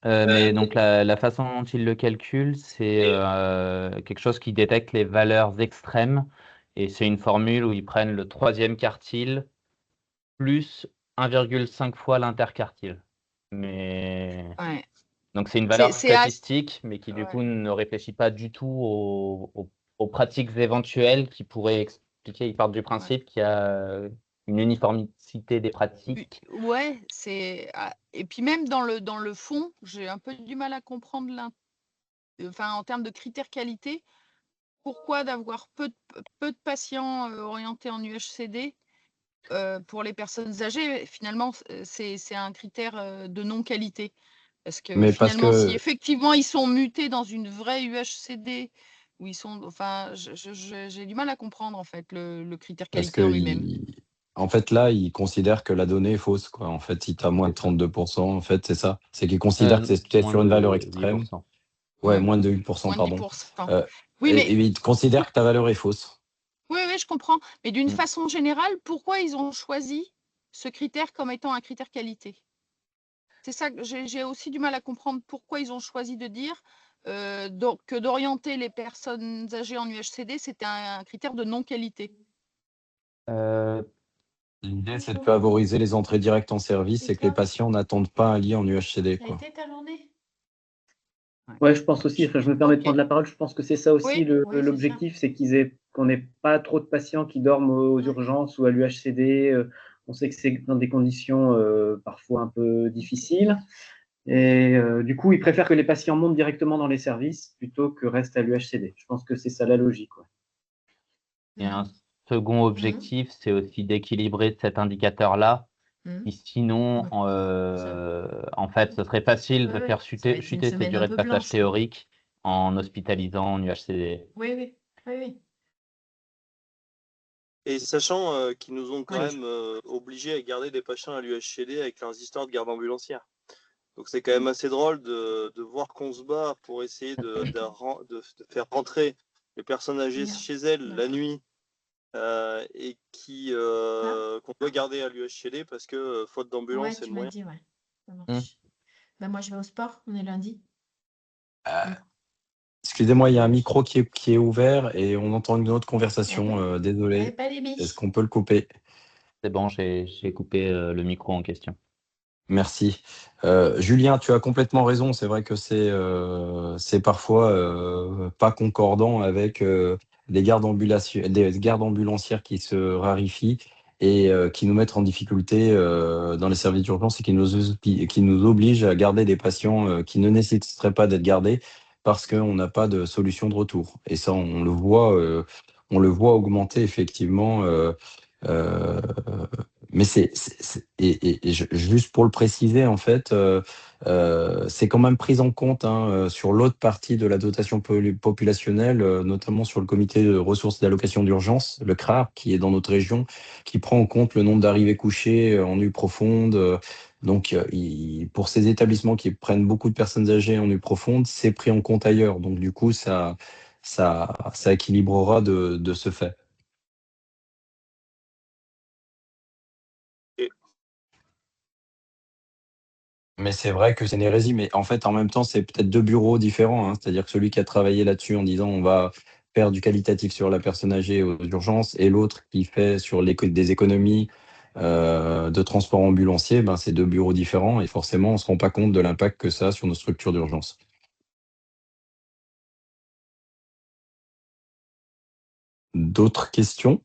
mais donc la façon dont ils le calculent, c'est quelque chose qui détecte les valeurs extrêmes, et c'est une formule où ils prennent le troisième quartile plus 1,5 fois l'interquartile. Mais Ouais. donc c'est une valeur C'est assez. statistique, mais qui du Ouais. coup ne réfléchit pas du tout aux pratiques éventuelles qui pourraient expliquer. Ils partent du Ouais. principe qu'il y a une uniformité des pratiques. Ouais, et puis même dans le fond, j'ai un peu du mal à comprendre en termes de critères qualité, pourquoi d'avoir peu de patients orientés en UHCD pour les personnes âgées, finalement, c'est un critère de non-qualité. Parce que Mais parce finalement, si que effectivement ils sont mutés dans une vraie UHCD, où ils sont, enfin, j'ai du mal à comprendre en fait le critère Parce qualité que en lui-même. en fait, là, ils considèrent que la donnée est fausse, quoi. En fait, si tu as moins de 32%, en fait, c'est ça. C'est qu'ils considèrent que c'est peut-être Moins sur une valeur de extrême. 8%. Ouais, Hmm. moins de 8%, Moins de pardon. 10%. Euh, Oui, et mais ils considèrent que ta valeur est fausse. oui, je comprends. Mais d'une Mm. façon générale, pourquoi ils ont choisi ce critère comme étant un critère qualité? C'est ça que j'ai aussi du mal à comprendre pourquoi ils ont choisi de dire que d'orienter les personnes âgées en UHCD, c'était un critère de non-qualité. Euh, L'idée, c'est de favoriser les entrées directes en service et que les patients n'attendent pas un lit en UHCD, Ça a quoi. été ta journée? Ouais, je pense aussi, enfin, je me permets de Ok. prendre la parole, je pense que c'est ça aussi Oui, c'est ça. l'objectif, c'est qu'on n'ait pas trop de patients qui dorment aux Ouais. urgences ou à l'UHCD. On sait que c'est dans des conditions parfois un peu difficiles. Et du coup, ils préfèrent que les patients montent directement dans les services plutôt que restent à l'UHCD. Je pense que c'est ça la logique. Ouais. et un second objectif, c'est aussi d'équilibrer cet indicateur-là. Et sinon, en fait, ce serait facile de faire chuter ces durées de passage théorique en hospitalisant en UHCD. Oui. Et sachant qu'ils nous ont quand même obligés à garder des patients à l'UHCD avec leurs histoires de garde ambulancière. Donc c'est quand même assez drôle de voir qu'on se bat pour essayer de faire rentrer les personnes âgées Bien. chez elles la D'accord. nuit et qu'on doit garder à l'UHCD parce que faute d'ambulance Ouais, et de tu m'as moyens. dit, ouais. Ça marche. Ben, moi, je vais au sport, on est lundi. Excusez-moi, il y a un micro qui est ouvert et on entend une autre conversation. Eh Désolé. pas les billes. Est-ce qu'on peut le couper? C'est bon, j'ai coupé le micro en question. Merci. Julien, tu as complètement raison. C'est vrai que c'est parfois pas concordant avec des gardes ambulancières qui se raréfient et qui nous mettent en difficulté dans les services d'urgence et qui nous obligent à garder des patients qui ne nécessiteraient pas d'être gardés parce qu'on n'a pas de solution de retour. Et ça, on le voit augmenter effectivement. Euh, mais juste pour le préciser, en fait, c'est quand même pris en compte sur l'autre partie de la dotation populationnelle, notamment sur le comité de ressources et d'allocation d'urgence, le CRAR, qui est dans notre région, qui prend en compte le nombre d'arrivées couchées en nuit profonde. Donc, pour ces établissements qui prennent beaucoup de personnes âgées en nuit profonde, c'est pris en compte ailleurs. Donc, du coup, ça équilibrera de ce fait. Mais c'est vrai que c'est une hérésie, mais en fait, en même temps, c'est peut-être deux bureaux différents, hein. C'est-à-dire que celui qui a travaillé là-dessus en disant on va faire du qualitatif sur la personne âgée aux urgences et l'autre qui fait sur des économies de transport ambulancier, ben, c'est deux bureaux différents et forcément, on ne se rend pas compte de l'impact que ça a sur nos structures d'urgence. D'autres questions?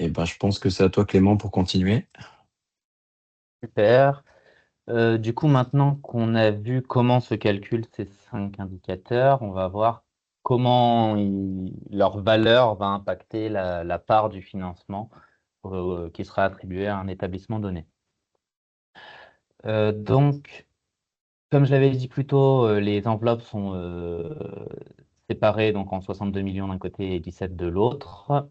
Eh ben, je pense que c'est à toi, Clément, pour continuer. Super. Du coup, maintenant qu'on a vu comment se calculent ces 5 indicateurs, on va voir comment leur valeur va impacter la part du financement qui sera attribuée à un établissement donné. Donc, comme je l'avais dit plus tôt, les enveloppes sont séparées donc, en 62 millions d'un côté et 17 de l'autre.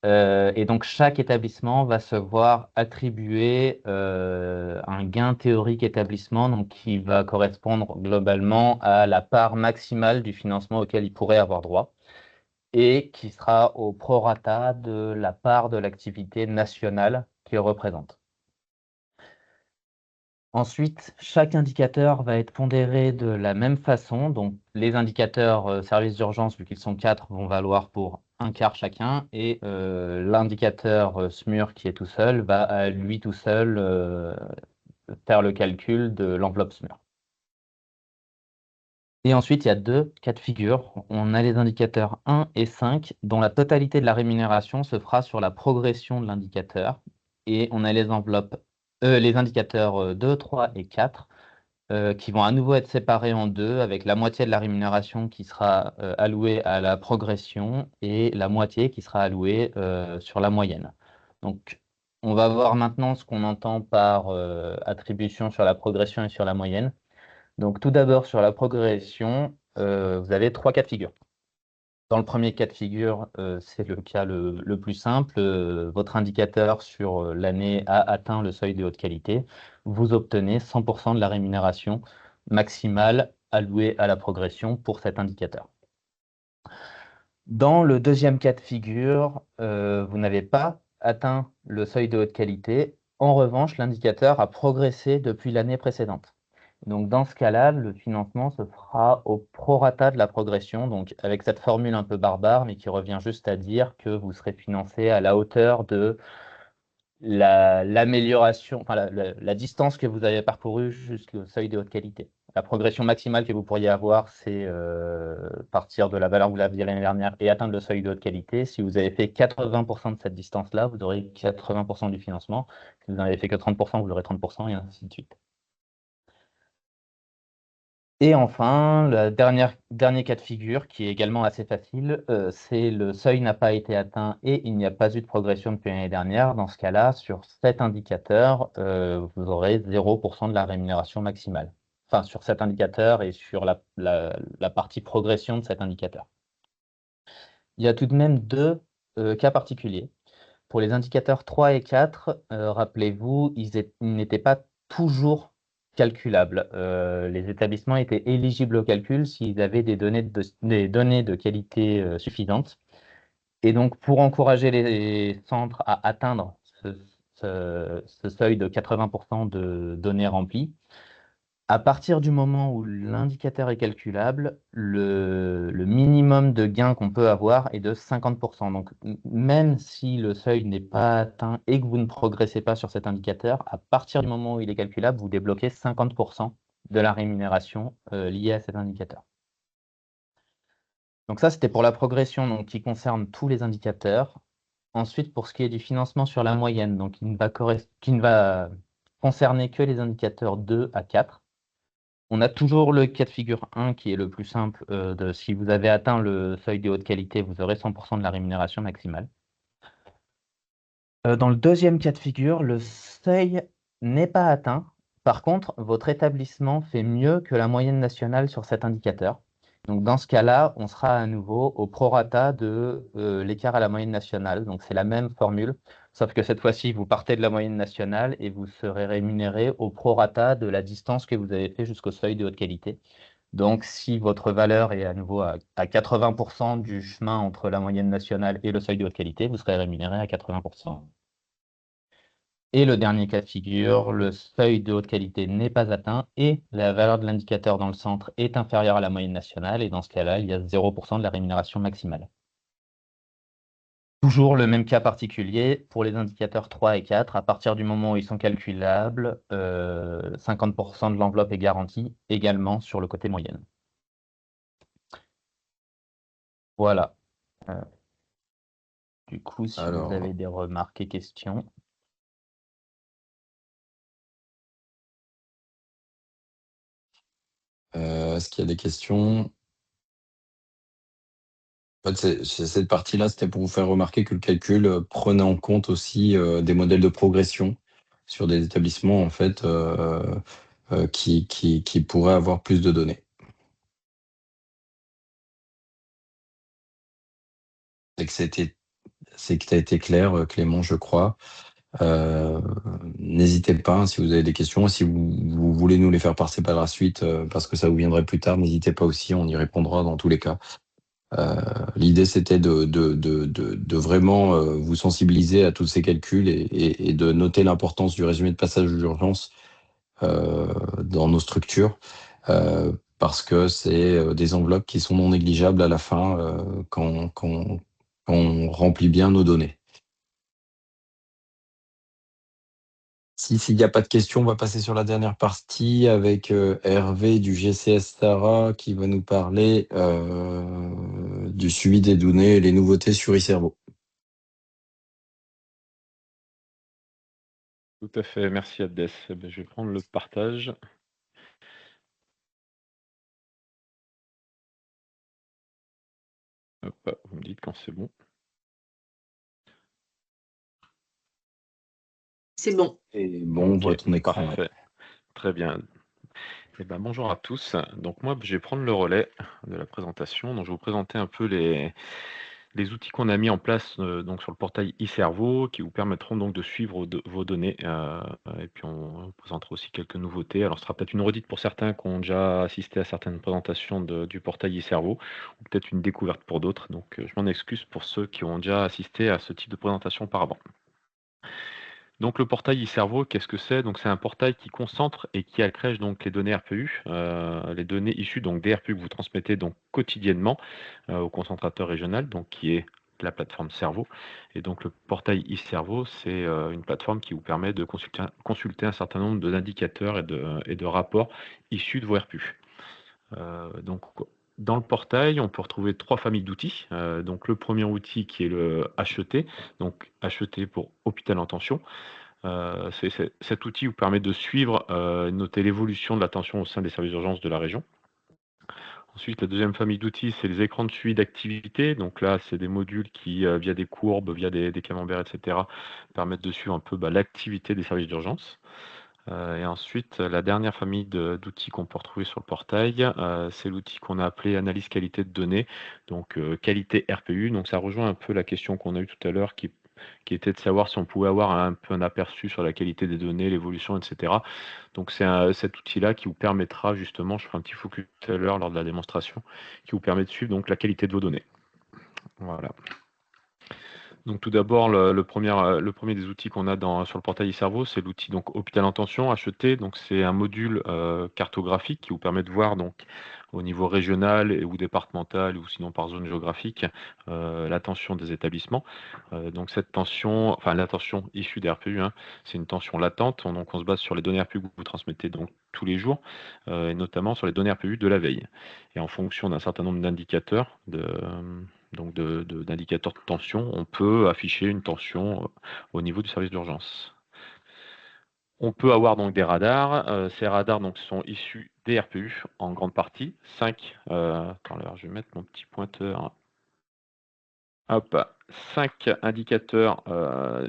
Et donc, chaque établissement va se voir attribuer un gain théorique établissement donc, qui va correspondre globalement à la part maximale du financement auquel il pourrait avoir droit et qui sera au prorata de la part de l'activité nationale qu'il représente. Ensuite, chaque indicateur va être pondéré de la même façon. Donc, les indicateurs services d'urgence, vu qu'ils sont 4, vont valoir pour un quart chacun. Et l'indicateur SMUR, qui est tout seul, va à lui tout seul faire le calcul de l'enveloppe SMUR. Et ensuite, il y a deux cas de figure. On a les indicateurs 1 et 5, dont la totalité de la rémunération se fera sur la progression de l'indicateur. Et on a les indicateurs 2, 3 et 4, qui vont à nouveau être séparés en deux, avec la moitié de la rémunération qui sera allouée à la progression et la moitié qui sera allouée sur la moyenne. Donc, on va voir maintenant ce qu'on entend par attribution sur la progression et sur la moyenne. Donc, tout d'abord, sur la progression, vous avez 3 cas de figure. Dans le premier cas de figure, c'est le cas le plus simple. Votre indicateur sur l'année a atteint le seuil de haute qualité. Vous obtenez 100% de la rémunération maximale allouée à la progression pour cet indicateur. Dans le deuxième cas de figure, vous n'avez pas atteint le seuil de haute qualité. En revanche, l'indicateur a progressé depuis l'année précédente. Donc, dans ce cas-là, le financement se fera au prorata de la progression, donc avec cette formule un peu barbare, mais qui revient juste à dire que vous serez financé à la hauteur de l'amélioration, enfin la distance que vous avez parcourue jusqu'au seuil de haute qualité. La progression maximale que vous pourriez avoir, c'est partir de la valeur que vous aviez l'année dernière et atteindre le seuil de haute qualité. Si vous avez fait 80% de cette distance-là, vous aurez 80% du financement. Si vous n'en avez fait que 30%, vous aurez 30% et ainsi de suite. Et enfin, le dernier cas de figure, qui est également assez facile, c'est le seuil n'a pas été atteint et il n'y a pas eu de progression depuis l'année dernière. Dans ce cas-là, sur cet indicateur, vous aurez 0% de la rémunération maximale. Enfin, sur cet indicateur et sur la partie progression de cet indicateur. Il y a tout de même deux cas particuliers. Pour les indicateurs 3 et 4, rappelez-vous, ils n'étaient pas toujours calculable. Les établissements étaient éligibles au calcul s'ils avaient des données de qualité suffisantes. Et donc, pour encourager les centres à atteindre ce seuil de 80% de données remplies, à partir du moment où l'indicateur est calculable, le minimum de gain qu'on peut avoir est de 50%. Donc, même si le seuil n'est pas atteint et que vous ne progressez pas sur cet indicateur, à partir du moment où il est calculable, vous débloquez 50% de la rémunération liée à cet indicateur. Donc ça, c'était pour la progression donc, qui concerne tous les indicateurs. Ensuite, pour ce qui est du financement sur la moyenne, donc qui ne va concerner que les indicateurs 2 à 4. On a toujours le cas de figure 1 qui est le plus simple. Si vous avez atteint le seuil de haute qualité, vous aurez 100% de la rémunération maximale. Dans le deuxième cas de figure, le seuil n'est pas atteint. Par contre, votre établissement fait mieux que la moyenne nationale sur cet indicateur. Donc, dans ce cas-là, on sera à nouveau au prorata de l'écart à la moyenne nationale. Donc, c'est la même formule, sauf que cette fois-ci, vous partez de la moyenne nationale et vous serez rémunéré au prorata de la distance que vous avez fait jusqu'au seuil de haute qualité. Donc, si votre valeur est à nouveau à 80% du chemin entre la moyenne nationale et le seuil de haute qualité, vous serez rémunéré à 80%. Et le dernier cas de figure, le seuil de haute qualité n'est pas atteint et la valeur de l'indicateur dans le centre est inférieure à la moyenne nationale. Et dans ce cas-là, il y a 0% de la rémunération maximale. Toujours le même cas particulier pour les indicateurs 3 et 4. À partir du moment où ils sont calculables, 50% de l'enveloppe est garantie également sur le côté moyenne. Voilà. Du coup, si vous avez des remarques et questions. Est-ce qu'il y a des questions? En fait, cette partie-là, c'était pour vous faire remarquer que le calcul prenait en compte aussi des modèles de progression sur des établissements en fait, qui pourraient avoir plus de données. C'est que tu as été clair, Clément, je crois. N'hésitez pas si vous avez des questions. Si vous voulez nous les faire passer par la suite, parce que ça vous viendrait plus tard, n'hésitez pas aussi, on y répondra dans tous les cas. L'idée, c'était de vraiment vous sensibiliser à tous ces calculs et de noter l'importance du résumé de passage d'urgence dans nos structures, parce que c'est des enveloppes qui sont non négligeables à la fin quand on remplit bien nos données. S'il n'y a pas de questions, on va passer sur la dernière partie avec Hervé du GCS Tara qui va nous parler du suivi des données et les nouveautés sur eCerveau. Tout à fait, merci Abdes. Je vais prendre le partage. Hop, vous me dites quand c'est bon. C'est bon. Et bon, on voit ton écran. Parfait. Très bien. Eh ben, bonjour à tous. Donc moi, je vais prendre le relais de la présentation. Donc, je vais vous présenter un peu les outils qu'on a mis en place donc sur le portail eCerveau qui vous permettront donc de suivre vos données. Et puis, on présentera aussi quelques nouveautés. Alors, ce sera peut-être une redite pour certains qui ont déjà assisté à certaines présentations du portail eCerveau ou peut-être une découverte pour d'autres. Donc, je m'en excuse pour ceux qui ont déjà assisté à ce type de présentation auparavant. Donc le portail eCerveau, qu'est-ce que c'est? Donc c'est un portail qui concentre et qui agrège donc les données RPU, les données issues donc des RPU que vous transmettez donc quotidiennement au concentrateur régional, donc qui est la plateforme Cerveau. Et donc le portail eCerveau, c'est une plateforme qui vous permet de consulter un certain nombre d'indicateurs et de rapports issus de vos RPU. Donc dans le portail, on peut retrouver 3 familles d'outils. Donc le premier outil qui est le HET, donc HET pour hôpital en tension. Cet outil vous permet de suivre et noter l'évolution de la tension au sein des services d'urgence de la région. Ensuite, la deuxième famille d'outils, c'est les écrans de suivi d'activité. Donc là, c'est des modules qui, via des courbes, via des camemberts, etc., permettent de suivre un peu l'activité des services d'urgence. Et ensuite, la dernière famille d'outils qu'on peut retrouver sur le portail, c'est l'outil qu'on a appelé analyse qualité de données, donc qualité RPU. Donc ça rejoint un peu la question qu'on a eue tout à l'heure qui qui était de savoir si on pouvait avoir un peu un aperçu sur la qualité des données, l'évolution, etc. Donc c'est cet outil-là qui vous permettra justement, je ferai un petit focus tout à l'heure lors de la démonstration, qui vous permet de suivre donc la qualité de vos données. Voilà. Donc tout d'abord, le premier des outils qu'on a sur le portail eCerveau, c'est l'outil donc Hôpital en tension, HET. Donc c'est un module cartographique qui vous permet de voir donc au niveau régional ou départemental ou sinon par zone géographique la tension des établissements. Donc cette tension, enfin la tension issue des RPU, hein, c'est une tension latente. Donc on se base sur les données RPU que vous transmettez donc tous les jours et notamment sur les données RPU de la veille. Et en fonction d'un certain nombre d'indicateurs d'indicateurs de tension, on peut afficher une tension au niveau du service d'urgence. On peut avoir donc des radars. Ces radars donc, sont issus des RPU en grande partie. 5, alors, je vais mettre mon petit pointeur. Hop, 5 indicateurs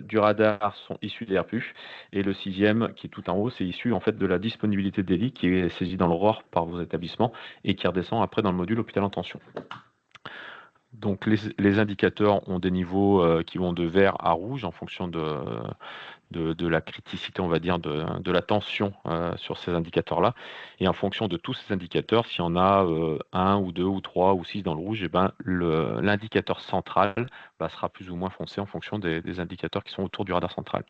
du radar sont issus des RPU et le 6e, qui est tout en haut, c'est issu en fait de la disponibilité des lits qui est saisie dans le ROR par vos établissements et qui redescend après dans le module hôpital en tension. Donc les indicateurs ont des niveaux qui vont de vert à rouge en fonction de la criticité, on va dire, de la tension sur ces indicateurs-là. Et en fonction de tous ces indicateurs, s'il y en a 1 ou 2 ou 3 ou 6 dans le rouge, l'indicateur central sera plus ou moins foncé en fonction des indicateurs qui sont autour du radar central.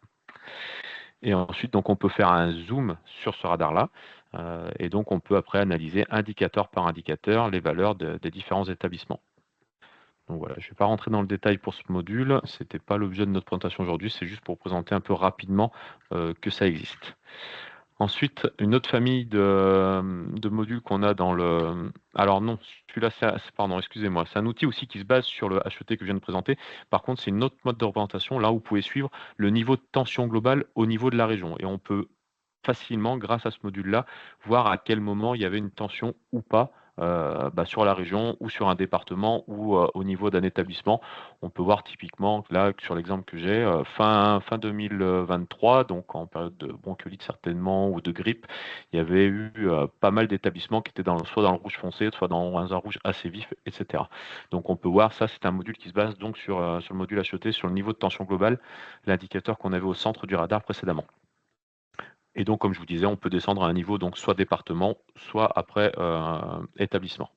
Et ensuite, donc, on peut faire un zoom sur ce radar-là. Et donc, on peut après analyser indicateur par indicateur les valeurs des différents établissements. Donc voilà, je ne vais pas rentrer dans le détail pour ce module, ce n'était pas l'objet de notre présentation aujourd'hui, c'est juste pour présenter un peu rapidement que ça existe. Ensuite, une autre famille de modules qu'on a dans le... Alors non, celui-là, pardon, excusez-moi, c'est un outil aussi qui se base sur le HET que je viens de présenter. Par contre, c'est une autre mode de représentation, là où vous pouvez suivre le niveau de tension globale au niveau de la région. Et on peut facilement, grâce à ce module-là, voir à quel moment il y avait une tension ou pas sur la région ou sur un département ou au niveau d'un établissement. On peut voir typiquement, là, sur l'exemple que j'ai, fin 2023, donc en période de bronchiolite certainement ou de grippe, il y avait eu pas mal d'établissements qui étaient soit dans le rouge foncé, soit dans un rouge assez vif, etc. Donc on peut voir, ça c'est un module qui se base donc sur le module HET, sur le niveau de tension globale, l'indicateur qu'on avait au centre du radar précédemment. Et donc, comme je vous disais, on peut descendre à un niveau, donc soit département, soit après établissement.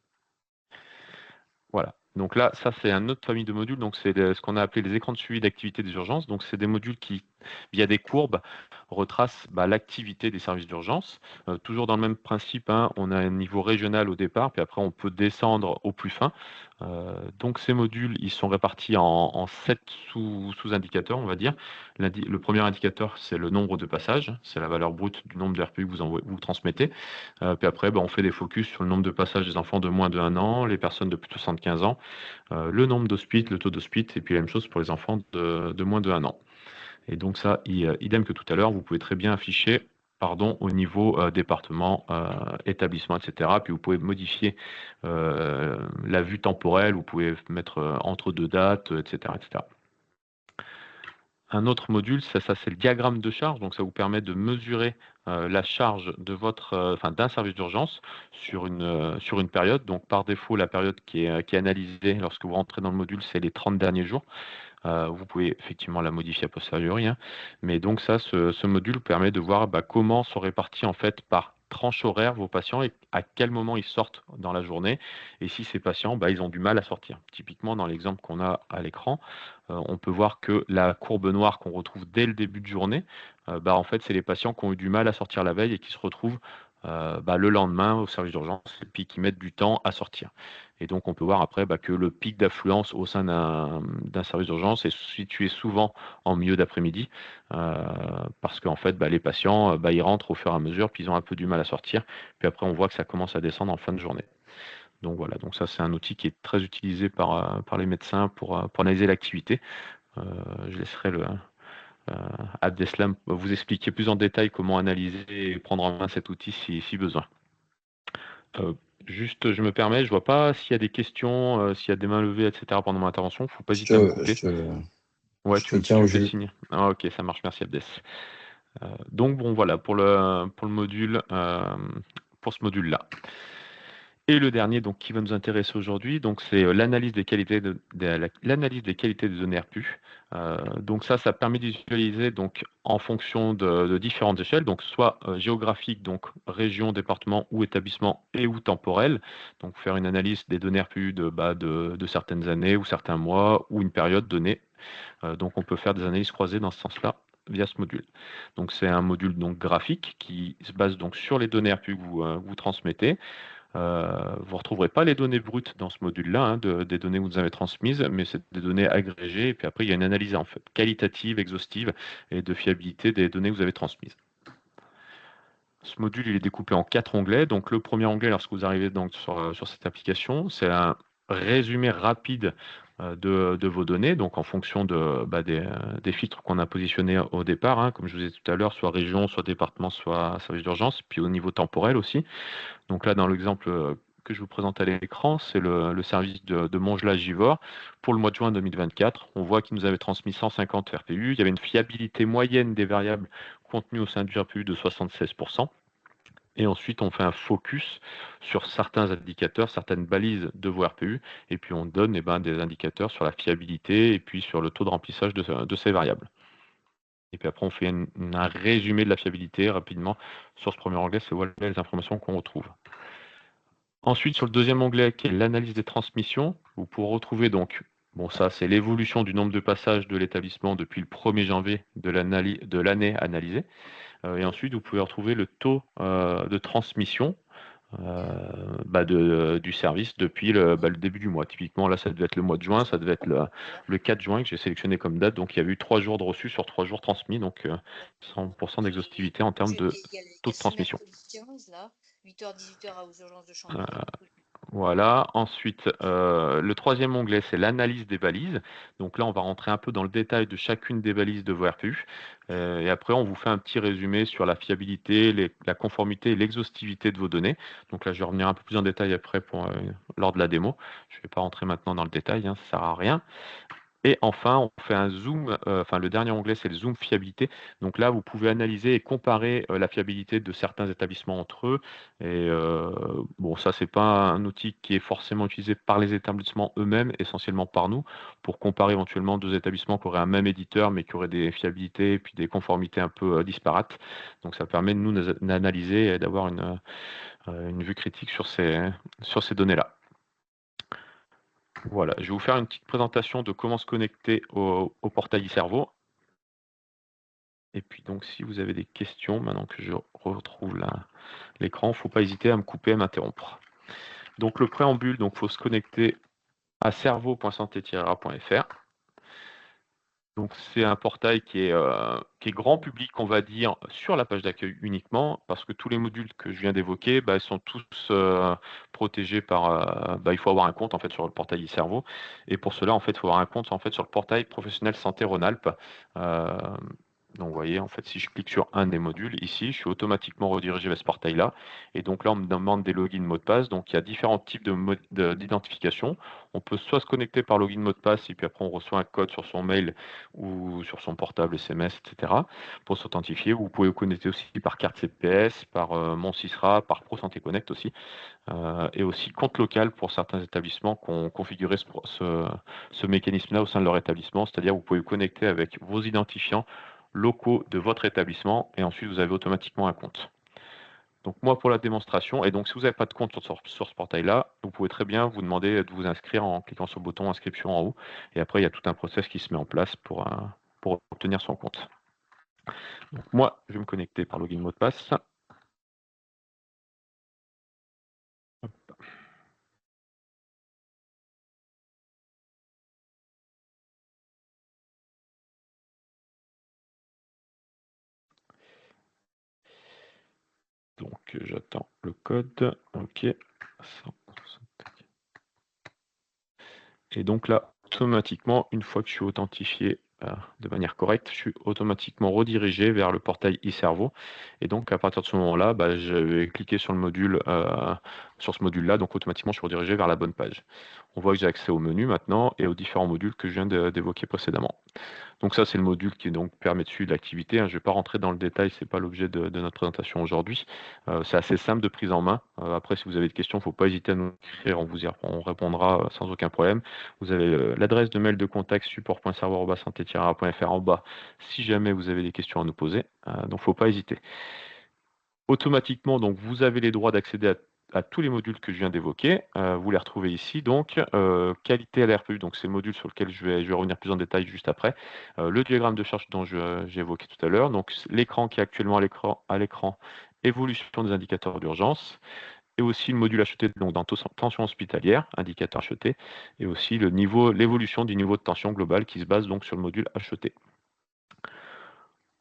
Voilà. Donc là, ça, c'est une autre famille de modules. Donc, c'est ce qu'on a appelé les écrans de suivi d'activité des urgences. Donc, c'est des modules qui, via des courbes, retracent l'activité des services d'urgence. Toujours dans le même principe, hein, on a un niveau régional au départ, puis après, on peut descendre au plus fin. Donc, ces modules, ils sont répartis en 7 sous-indicateurs, on va dire. Le premier indicateur, c'est le nombre de passages. C'est la valeur brute du nombre de RPU que vous transmettez. Puis après, on fait des focus sur le nombre de passages des enfants de moins de 1 an, les personnes de plus de 75 ans, le nombre d'hospites, le taux d'hospites, et puis la même chose pour les enfants de moins de 1 an. Et donc ça, idem que tout à l'heure, vous pouvez très bien afficher au niveau département, établissement, etc. Puis vous pouvez modifier la vue temporelle, vous pouvez mettre entre deux dates, etc., etc. Un autre module, ça c'est le diagramme de charge. Donc ça vous permet de mesurer la charge de d'un service d'urgence sur une période. Donc par défaut, la période qui est analysée lorsque vous rentrez dans le module, c'est les 30 derniers jours. Vous pouvez effectivement la modifier a posteriori, hein. Mais donc ça, ce module permet de voir comment sont répartis en fait par tranche horaire vos patients et à quel moment ils sortent dans la journée et si ces patients ils ont du mal à sortir. Typiquement dans l'exemple qu'on a à l'écran, on peut voir que la courbe noire qu'on retrouve dès le début de journée, en fait c'est les patients qui ont eu du mal à sortir la veille et qui se retrouvent le lendemain au service d'urgence et puis qui mettent du temps à sortir. Et donc, on peut voir après que le pic d'affluence au sein d'un service d'urgence est situé souvent en milieu d'après-midi parce qu'en fait, les patients, ils rentrent au fur et à mesure, puis ils ont un peu du mal à sortir. Puis après, on voit que ça commence à descendre en fin de journée. Donc voilà, donc ça, c'est un outil qui est très utilisé par les médecins pour analyser l'activité. Je laisserai Abdeslam vous expliquer plus en détail comment analyser et prendre en main cet outil si besoin. Juste, je me permets, je ne vois pas s'il y a des questions, s'il y a des mains levées, etc. pendant mon intervention. Il ne faut pas hésiter à me couper. Ouais, tu me fais signe. Ah, ok, ça marche, merci Abdes. Donc bon, voilà, pour le module, pour ce module-là. Et le dernier, donc, qui va nous intéresser aujourd'hui, donc c'est l'analyse des qualités l'analyse des qualités de données RPU. Donc ça permet de visualiser donc en fonction de différentes échelles, donc soit géographique, donc région, département ou établissement et ou temporel. Donc faire une analyse des données RPU de certaines années ou certains mois ou une période donnée. Donc on peut faire des analyses croisées dans ce sens-là via ce module. Donc c'est un module donc graphique qui se base donc sur les données RPU que vous transmettez. Vous ne retrouverez pas les données brutes dans ce module-là, hein, des données que vous avez transmises, mais c'est des données agrégées. Et puis après, il y a une analyse en fait, qualitative, exhaustive et de fiabilité des données que vous avez transmises. Ce module, il est découpé en 4 onglets. Donc, le premier onglet, lorsque vous arrivez donc sur cette application, c'est un résumé rapide de vos données, donc en fonction des filtres qu'on a positionnés au départ, hein, comme je vous ai dit tout à l'heure, soit région, soit département, soit service d'urgence, puis au niveau temporel aussi. Donc là, dans l'exemple que je vous présente à l'écran, c'est le service de Montgelas-Givors pour le mois de juin 2024. On voit qu'il nous avait transmis 150 RPU. Il y avait une fiabilité moyenne des variables contenues au sein du RPU de 76%. Et ensuite, on fait un focus sur certains indicateurs, certaines balises de vos RPU, et puis on donne des indicateurs sur la fiabilité et puis sur le taux de remplissage de ces variables. Et puis après, on fait un résumé de la fiabilité rapidement sur ce premier onglet. C'est voilà les informations qu'on retrouve. Ensuite, sur le deuxième onglet, qui est l'analyse des transmissions, vous pourrez retrouver donc, ça c'est l'évolution du nombre de passages de l'établissement depuis le 1er janvier de l'année analysée. Et ensuite, vous pouvez retrouver le taux de transmission du service depuis le début du mois. Typiquement, là, ça devait être le mois de juin, ça devait être le 4 juin que j'ai sélectionné comme date. Donc, il y a eu 3 jours de reçus sur 3 jours transmis, donc 100% d'exhaustivité en termes de taux de transmission. 8h, 18h aux urgences de chambre. Voilà. Ensuite, le troisième onglet, c'est l'analyse des balises. Donc là, on va rentrer un peu dans le détail de chacune des balises de vos RPU. Et après, on vous fait un petit résumé sur la fiabilité, la conformité et l'exhaustivité de vos données. Donc là, je vais revenir un peu plus en détail après lors de la démo. Je ne vais pas rentrer maintenant dans le détail, hein, ça ne sert à rien. Et enfin, on fait un zoom, le dernier onglet, c'est le zoom fiabilité. Donc là, vous pouvez analyser et comparer la fiabilité de certains établissements entre eux. Et ça, c'est pas un outil qui est forcément utilisé par les établissements eux-mêmes, essentiellement par nous, pour comparer éventuellement deux établissements qui auraient un même éditeur, mais qui auraient des fiabilités et puis des conformités un peu disparates. Donc ça permet de nous d'analyser et d'avoir une vue critique sur ces données-là. Voilà, je vais vous faire une petite présentation de comment se connecter au portail e-Cerveau. Et puis donc, si vous avez des questions, maintenant que je retrouve l'écran, il ne faut pas hésiter à me couper, à m'interrompre. Donc le préambule, il faut se connecter à cerveau.santé-ra.fr. Donc c'est un portail qui est grand public, on va dire, sur la page d'accueil uniquement, parce que tous les modules que je viens d'évoquer, sont tous protégés par. Il faut avoir un compte en fait sur le portail e-Cerveau, et pour cela, en fait, il faut avoir un compte en fait sur le portail professionnel santé Rhône-Alpes. Donc vous voyez, en fait, si je clique sur un des modules ici, je suis automatiquement redirigé vers ce portail-là. Et donc là, on me demande des logins mots de passe. Donc il y a différents types d'identification. On peut soit se connecter par login mot de passe, et puis après on reçoit un code sur son mail ou sur son portable, SMS, etc. pour s'authentifier. Vous pouvez vous connecter aussi par carte CPS, par Mon Sisra, par Pro Santé Connect aussi. Et aussi compte local pour certains établissements qui ont configuré ce mécanisme-là au sein de leur établissement. C'est-à-dire vous pouvez vous connecter avec vos identifiants locaux de votre établissement et ensuite vous avez automatiquement un compte. Donc moi pour la démonstration, et donc si vous n'avez pas de compte sur ce portail-là, vous pouvez très bien vous demander de vous inscrire en cliquant sur le bouton inscription en haut, et après il y a tout un process qui se met en place pour obtenir son compte. Donc moi je vais me connecter par login mot de passe. Hop. Donc j'attends le code, ok. Et donc là, automatiquement, une fois que je suis authentifié de manière correcte, je suis automatiquement redirigé vers le portail e-Cerveau. Et donc à partir de ce moment-là, je vais cliquer sur le module, sur ce module-là, donc automatiquement je suis redirigé vers la bonne page. On voit que j'ai accès au menu maintenant et aux différents modules que je viens d'évoquer précédemment. Donc ça, c'est le module qui donc permet de suivre l'activité, hein. Je ne vais pas rentrer dans le détail, ce n'est pas l'objet de notre présentation aujourd'hui. C'est assez simple de prise en main. Après, si vous avez des questions, il ne faut pas hésiter à nous écrire, on répondra sans aucun problème. Vous avez l'adresse de mail de contact support.serveur@santé-a.fr en bas si jamais vous avez des questions à nous poser. Donc, il ne faut pas hésiter. Automatiquement, donc, vous avez les droits d'accéder à tous les modules que je viens d'évoquer. Vous les retrouvez ici. Donc, qualité à la RPU, donc c'est le module sur lequel je vais revenir plus en détail juste après. Le diagramme de charge dont j'ai évoqué tout à l'heure. Donc, l'écran qui est actuellement à l'écran, évolution des indicateurs d'urgence. Et aussi le module HET, donc dans tension hospitalière, indicateur HET, et aussi l'évolution du niveau de tension globale qui se base donc sur le module HET.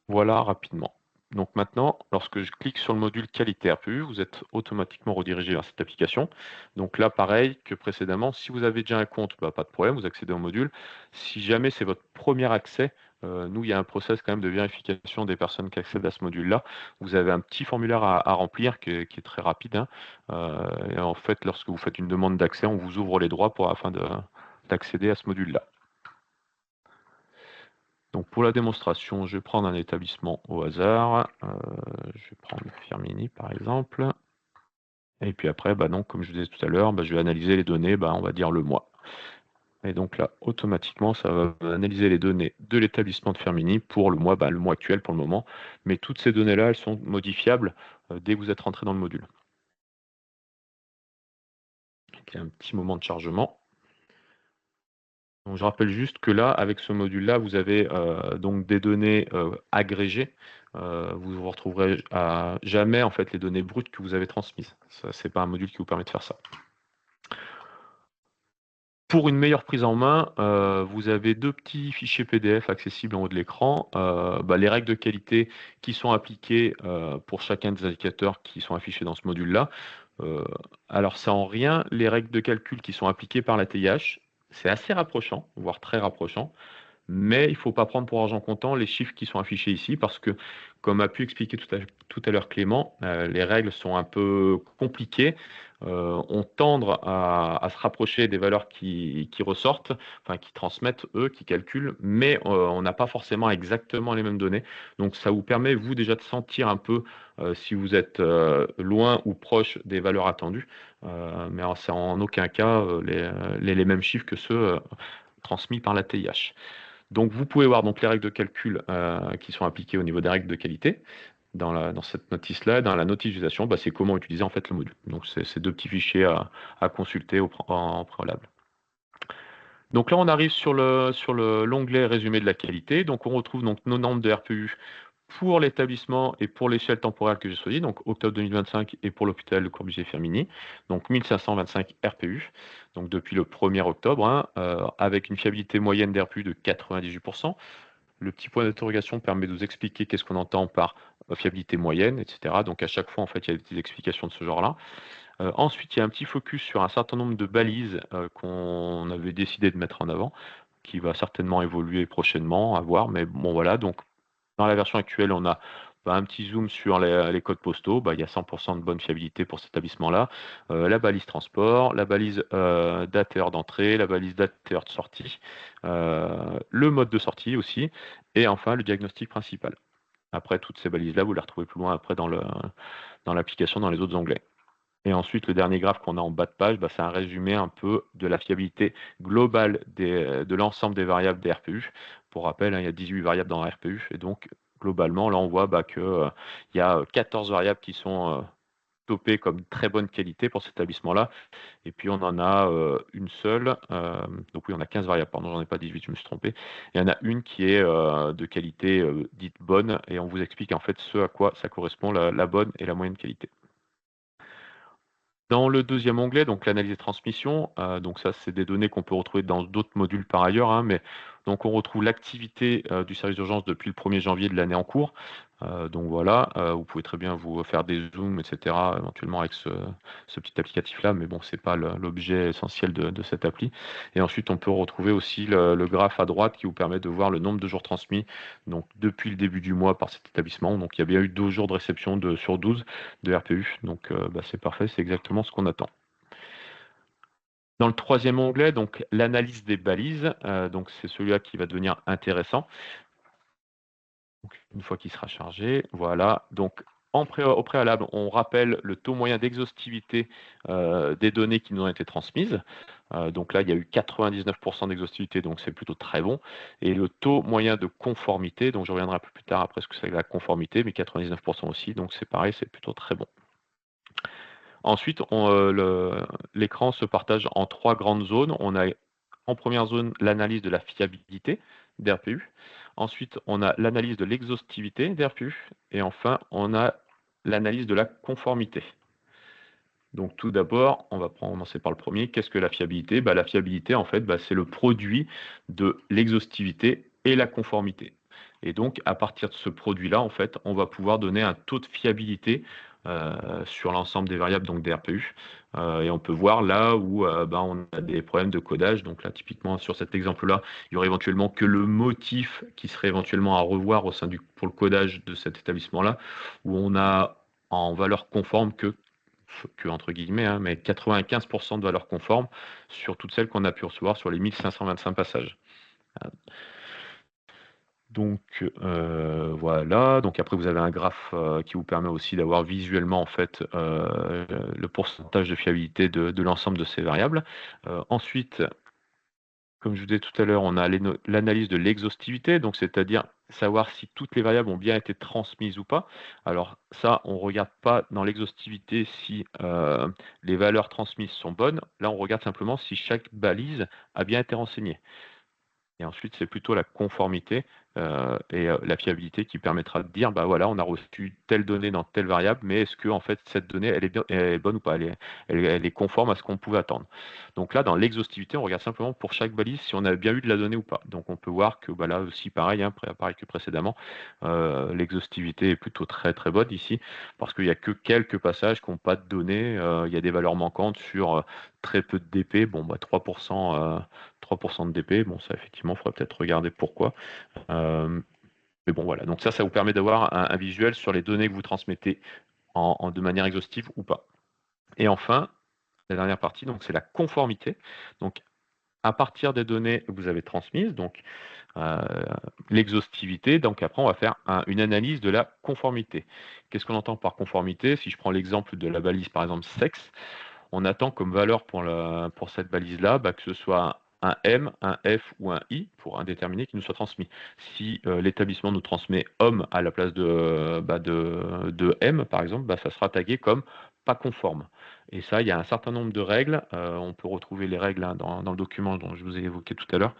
Voilà rapidement. Donc maintenant, lorsque je clique sur le module qualité RPU, vous êtes automatiquement redirigé vers cette application. Donc là, pareil que précédemment, si vous avez déjà un compte, pas de problème, vous accédez au module. Si jamais c'est votre premier accès, nous, il y a un process quand même de vérification des personnes qui accèdent à ce module-là. Vous avez un petit formulaire à remplir qui est très rapide, hein. Et en fait, lorsque vous faites une demande d'accès, on vous ouvre les droits afin d'accéder à ce module-là. Donc pour la démonstration, je vais prendre un établissement au hasard. Je vais prendre Firminy par exemple. Et puis après, donc, comme je vous disais tout à l'heure, je vais analyser les données, on va dire le mois. Et donc là, automatiquement, ça va analyser les données de l'établissement de Firminy pour le mois actuel pour le moment. Mais toutes ces données-là, elles sont modifiables dès que vous êtes rentré dans le module. Donc, il y a un petit moment de chargement. Donc, je rappelle juste que là, avec ce module-là, vous avez donc des données agrégées. Vous ne retrouverez jamais en fait les données brutes que vous avez transmises. Ce n'est pas un module qui vous permet de faire ça. Pour une meilleure prise en main, vous avez deux petits fichiers PDF accessibles en haut de l'écran. Les règles de qualité qui sont appliquées pour chacun des indicateurs qui sont affichés dans ce module-là. Alors, c'est en rien les règles de calcul qui sont appliquées par la TIH. C'est assez rapprochant, voire très rapprochant. Mais il ne faut pas prendre pour argent comptant les chiffres qui sont affichés ici parce que, comme a pu expliquer tout à l'heure Clément, les règles sont un peu compliquées. On tend à se rapprocher des valeurs qui ressortent, enfin qui transmettent eux, qui calculent, mais on n'a pas forcément exactement les mêmes données. Donc ça vous permet, vous, déjà de sentir un peu si vous êtes loin ou proche des valeurs attendues. Mais c'est en aucun cas les mêmes chiffres que ceux transmis par la TIH. Donc, vous pouvez voir donc, les règles de calcul qui sont appliquées au niveau des règles de qualité. Dans cette notice-là, dans la notice d'utilisation, c'est comment utiliser en fait le module. Donc, c'est deux petits fichiers à consulter en préalable. Donc là, on arrive sur l'onglet résumé de la qualité. Donc, on retrouve donc nos normes de RPU pour l'établissement et pour l'échelle temporelle que j'ai choisie, donc octobre 2025 et pour l'hôpital Le Corbusier-Firminy, donc 1525 RPU, donc depuis le 1er octobre, avec une fiabilité moyenne d'RPU de 98%. Le petit point d'interrogation permet de vous expliquer qu'est-ce qu'on entend par fiabilité moyenne, etc. Donc à chaque fois, en fait, il y a des explications de ce genre-là. Ensuite, il y a un petit focus sur un certain nombre de balises qu'on avait décidé de mettre en avant, qui va certainement évoluer prochainement, à voir, mais bon voilà, donc dans la version actuelle, on a un petit zoom sur les codes postaux. Il y a 100% de bonne fiabilité pour cet établissement-là. La balise transport, la balise date et heure d'entrée, la balise date et heure de sortie, le mode de sortie aussi, et enfin le diagnostic principal. Après, toutes ces balises-là, vous les retrouvez plus loin après dans l'application, dans les autres onglets. Et ensuite, le dernier graphe qu'on a en bas de page, c'est un résumé un peu de la fiabilité globale de l'ensemble des variables des RPU. Pour rappel, il y a 18 variables dans la RPU. Et donc, globalement, là, on voit qu'il y a 14 variables qui sont topées comme très bonne qualité pour cet établissement-là. Et puis, on en a une seule. Donc, oui, on a 15 variables. Pardon, j'en ai pas 18, je me suis trompé. Il y en a une qui est de qualité dite bonne. Et on vous explique en fait ce à quoi ça correspond, la bonne et la moyenne qualité. Dans le deuxième onglet, donc l'analyse des transmissions, donc ça c'est des données qu'on peut retrouver dans d'autres modules par ailleurs, mais donc on retrouve l'activité du service d'urgence depuis le 1er janvier de l'année en cours. Donc voilà, vous pouvez très bien vous faire des zooms, etc. éventuellement avec ce petit applicatif-là, mais bon, c'est pas l'objet essentiel de cette appli. Et ensuite, on peut retrouver aussi le graphe à droite qui vous permet de voir le nombre de jours transmis donc depuis le début du mois par cet établissement. Donc il y a bien eu 12 jours de réception sur 12 de RPU. Donc c'est parfait, c'est exactement ce qu'on attend. Dans le troisième onglet, donc l'analyse des balises, donc c'est celui-là qui va devenir intéressant. Donc, une fois qu'il sera chargé, voilà. Donc au préalable, on rappelle le taux moyen d'exhaustivité des données qui nous ont été transmises. Donc là, il y a eu 99% d'exhaustivité, donc c'est plutôt très bon. Et le taux moyen de conformité, donc je reviendrai un peu plus tard après ce que c'est que la conformité, mais 99% aussi, donc c'est pareil, c'est plutôt très bon. Ensuite, l'écran se partage en 3 grandes zones. On a en première zone l'analyse de la fiabilité d'RPU. Ensuite, on a l'analyse de l'exhaustivité d'RPU. Et enfin, on a l'analyse de la conformité. Donc tout d'abord, on va commencer par le premier. Qu'est-ce que la fiabilité? La fiabilité, en fait, c'est le produit de l'exhaustivité et la conformité. Et donc, à partir de ce produit-là, en fait, on va pouvoir donner un taux de fiabilité sur l'ensemble des variables donc des RPU. Et on peut voir là où on a des problèmes de codage. Donc là, typiquement, sur cet exemple-là, il y aurait éventuellement que le motif qui serait éventuellement à revoir au sein pour le codage de cet établissement-là, où on a en valeur conforme que entre guillemets, mais 95% de valeur conforme sur toutes celles qu'on a pu recevoir sur les 1525 passages. Donc voilà, donc après vous avez un graphe qui vous permet aussi d'avoir visuellement en fait le pourcentage de fiabilité de l'ensemble de ces variables. Ensuite, comme je vous disais tout à l'heure, on a l'analyse de l'exhaustivité, donc c'est-à-dire savoir si toutes les variables ont bien été transmises ou pas. Alors ça, on ne regarde pas dans l'exhaustivité si les valeurs transmises sont bonnes. Là, on regarde simplement si chaque balise a bien été renseignée. Et ensuite, c'est plutôt la conformité et la fiabilité qui permettra de dire, voilà, on a reçu telle donnée dans telle variable, mais est-ce que en fait cette donnée, elle est bonne ou pas, elle est conforme à ce qu'on pouvait attendre. Donc là, dans l'exhaustivité, on regarde simplement pour chaque balise si on a bien eu de la donnée ou pas. Donc on peut voir que là aussi, pareil, pareil que précédemment, l'exhaustivité est plutôt très très bonne ici, parce qu'il n'y a que quelques passages qui n'ont pas de données. Il y a des valeurs manquantes sur très peu de DP, 3%. 3% de DP, ça effectivement, il faudrait peut-être regarder pourquoi. Mais bon, voilà. Donc ça vous permet d'avoir un visuel sur les données que vous transmettez de manière exhaustive ou pas. Et enfin, la dernière partie, donc c'est la conformité. Donc à partir des données que vous avez transmises, donc l'exhaustivité, donc après on va faire une analyse de la conformité. Qu'est-ce qu'on entend par conformité? Si je prends l'exemple de la balise par exemple sexe, on attend comme valeur pour cette balise-là que ce soit un M, un F ou un I pour un déterminé qui nous soit transmis. Si l'établissement nous transmet homme à la place de M, par exemple, ça sera tagué comme pas conforme. Et ça, il y a un certain nombre de règles. On peut retrouver les règles dans le document dont je vous ai évoqué tout à l'heure.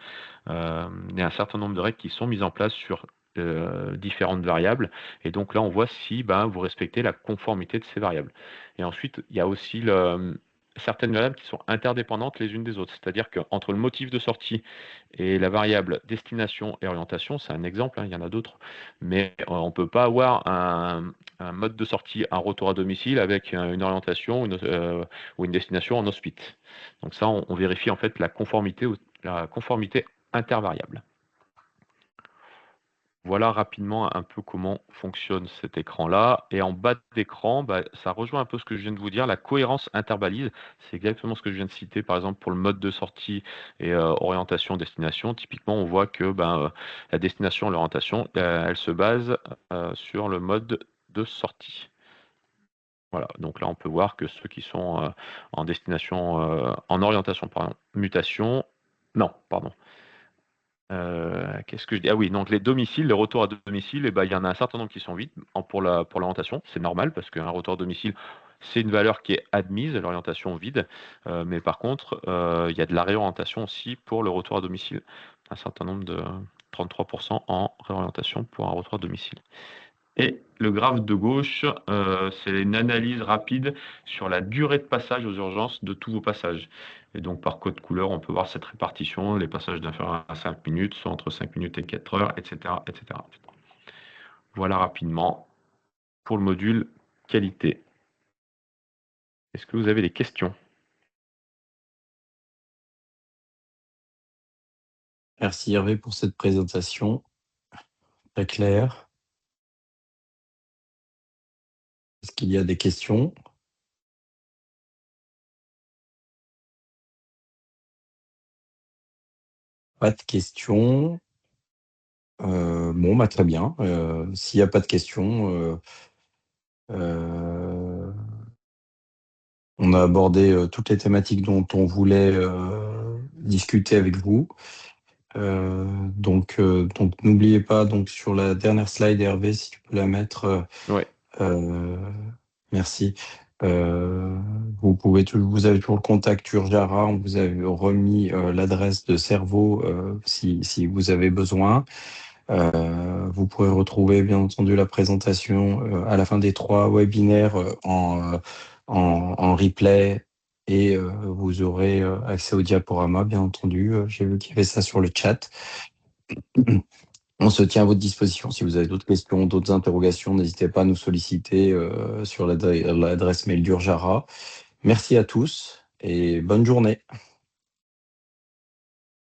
Il y a un certain nombre de règles qui sont mises en place sur différentes variables. Et donc là, on voit si vous respectez la conformité de ces variables. Et ensuite, il y a aussi certaines variables qui sont interdépendantes les unes des autres. C'est-à-dire qu'entre le motif de sortie et la variable destination et orientation, c'est un exemple, il y en a d'autres, mais on ne peut pas avoir un mode de sortie, un retour à domicile avec une orientation ou une destination en hospice. Donc ça, on vérifie en fait la conformité intervariable. Voilà rapidement un peu comment fonctionne cet écran-là. Et en bas d'écran, ça rejoint un peu ce que je viens de vous dire, la cohérence interbalise. C'est exactement ce que je viens de citer, par exemple, pour le mode de sortie et orientation-destination. Typiquement, on voit que la destination et l'orientation, elle se base sur le mode de sortie. Voilà, donc là, on peut voir que ceux qui sont en destination, en orientation, pardon, mutation, non, pardon. Qu'est-ce que je dis? Ah oui, donc les domiciles, les retours à domicile, il y en a un certain nombre qui sont vides pour l'orientation. C'est normal parce qu'un retour à domicile, c'est une valeur qui est admise, l'orientation vide. Mais par contre, il y a de la réorientation aussi pour le retour à domicile. Un certain nombre de 33% en réorientation pour un retour à domicile. Et le graphe de gauche, c'est une analyse rapide sur la durée de passage aux urgences de tous vos passages. Et donc, par code couleur, on peut voir cette répartition, les passages d'inférieur à 5 minutes, soit entre 5 minutes et 4 heures, etc., etc. Voilà rapidement pour le module qualité. Est-ce que vous avez des questions? Merci Hervé pour cette présentation très claire. Est-ce qu'il y a des questions? pas de questions. Bon, bah, très bien. S'il n'y a pas de questions, on a abordé toutes les thématiques dont on voulait discuter avec vous. Donc n'oubliez pas, donc sur la dernière slide, Hervé, si tu peux la mettre. Ouais. Merci. Vous avez toujours le contact Urjara. On vous a remis l'adresse de Cerveau si vous avez besoin. Vous pourrez retrouver bien entendu la présentation à la fin des 3 webinaires en replay, et vous aurez accès au diaporama, bien entendu. J'ai vu qu'il y avait ça sur le chat. On se tient à votre disposition. Si vous avez d'autres questions, d'autres interrogations, n'hésitez pas à nous solliciter sur l'adresse mail d'Urjara. Merci à tous et bonne journée.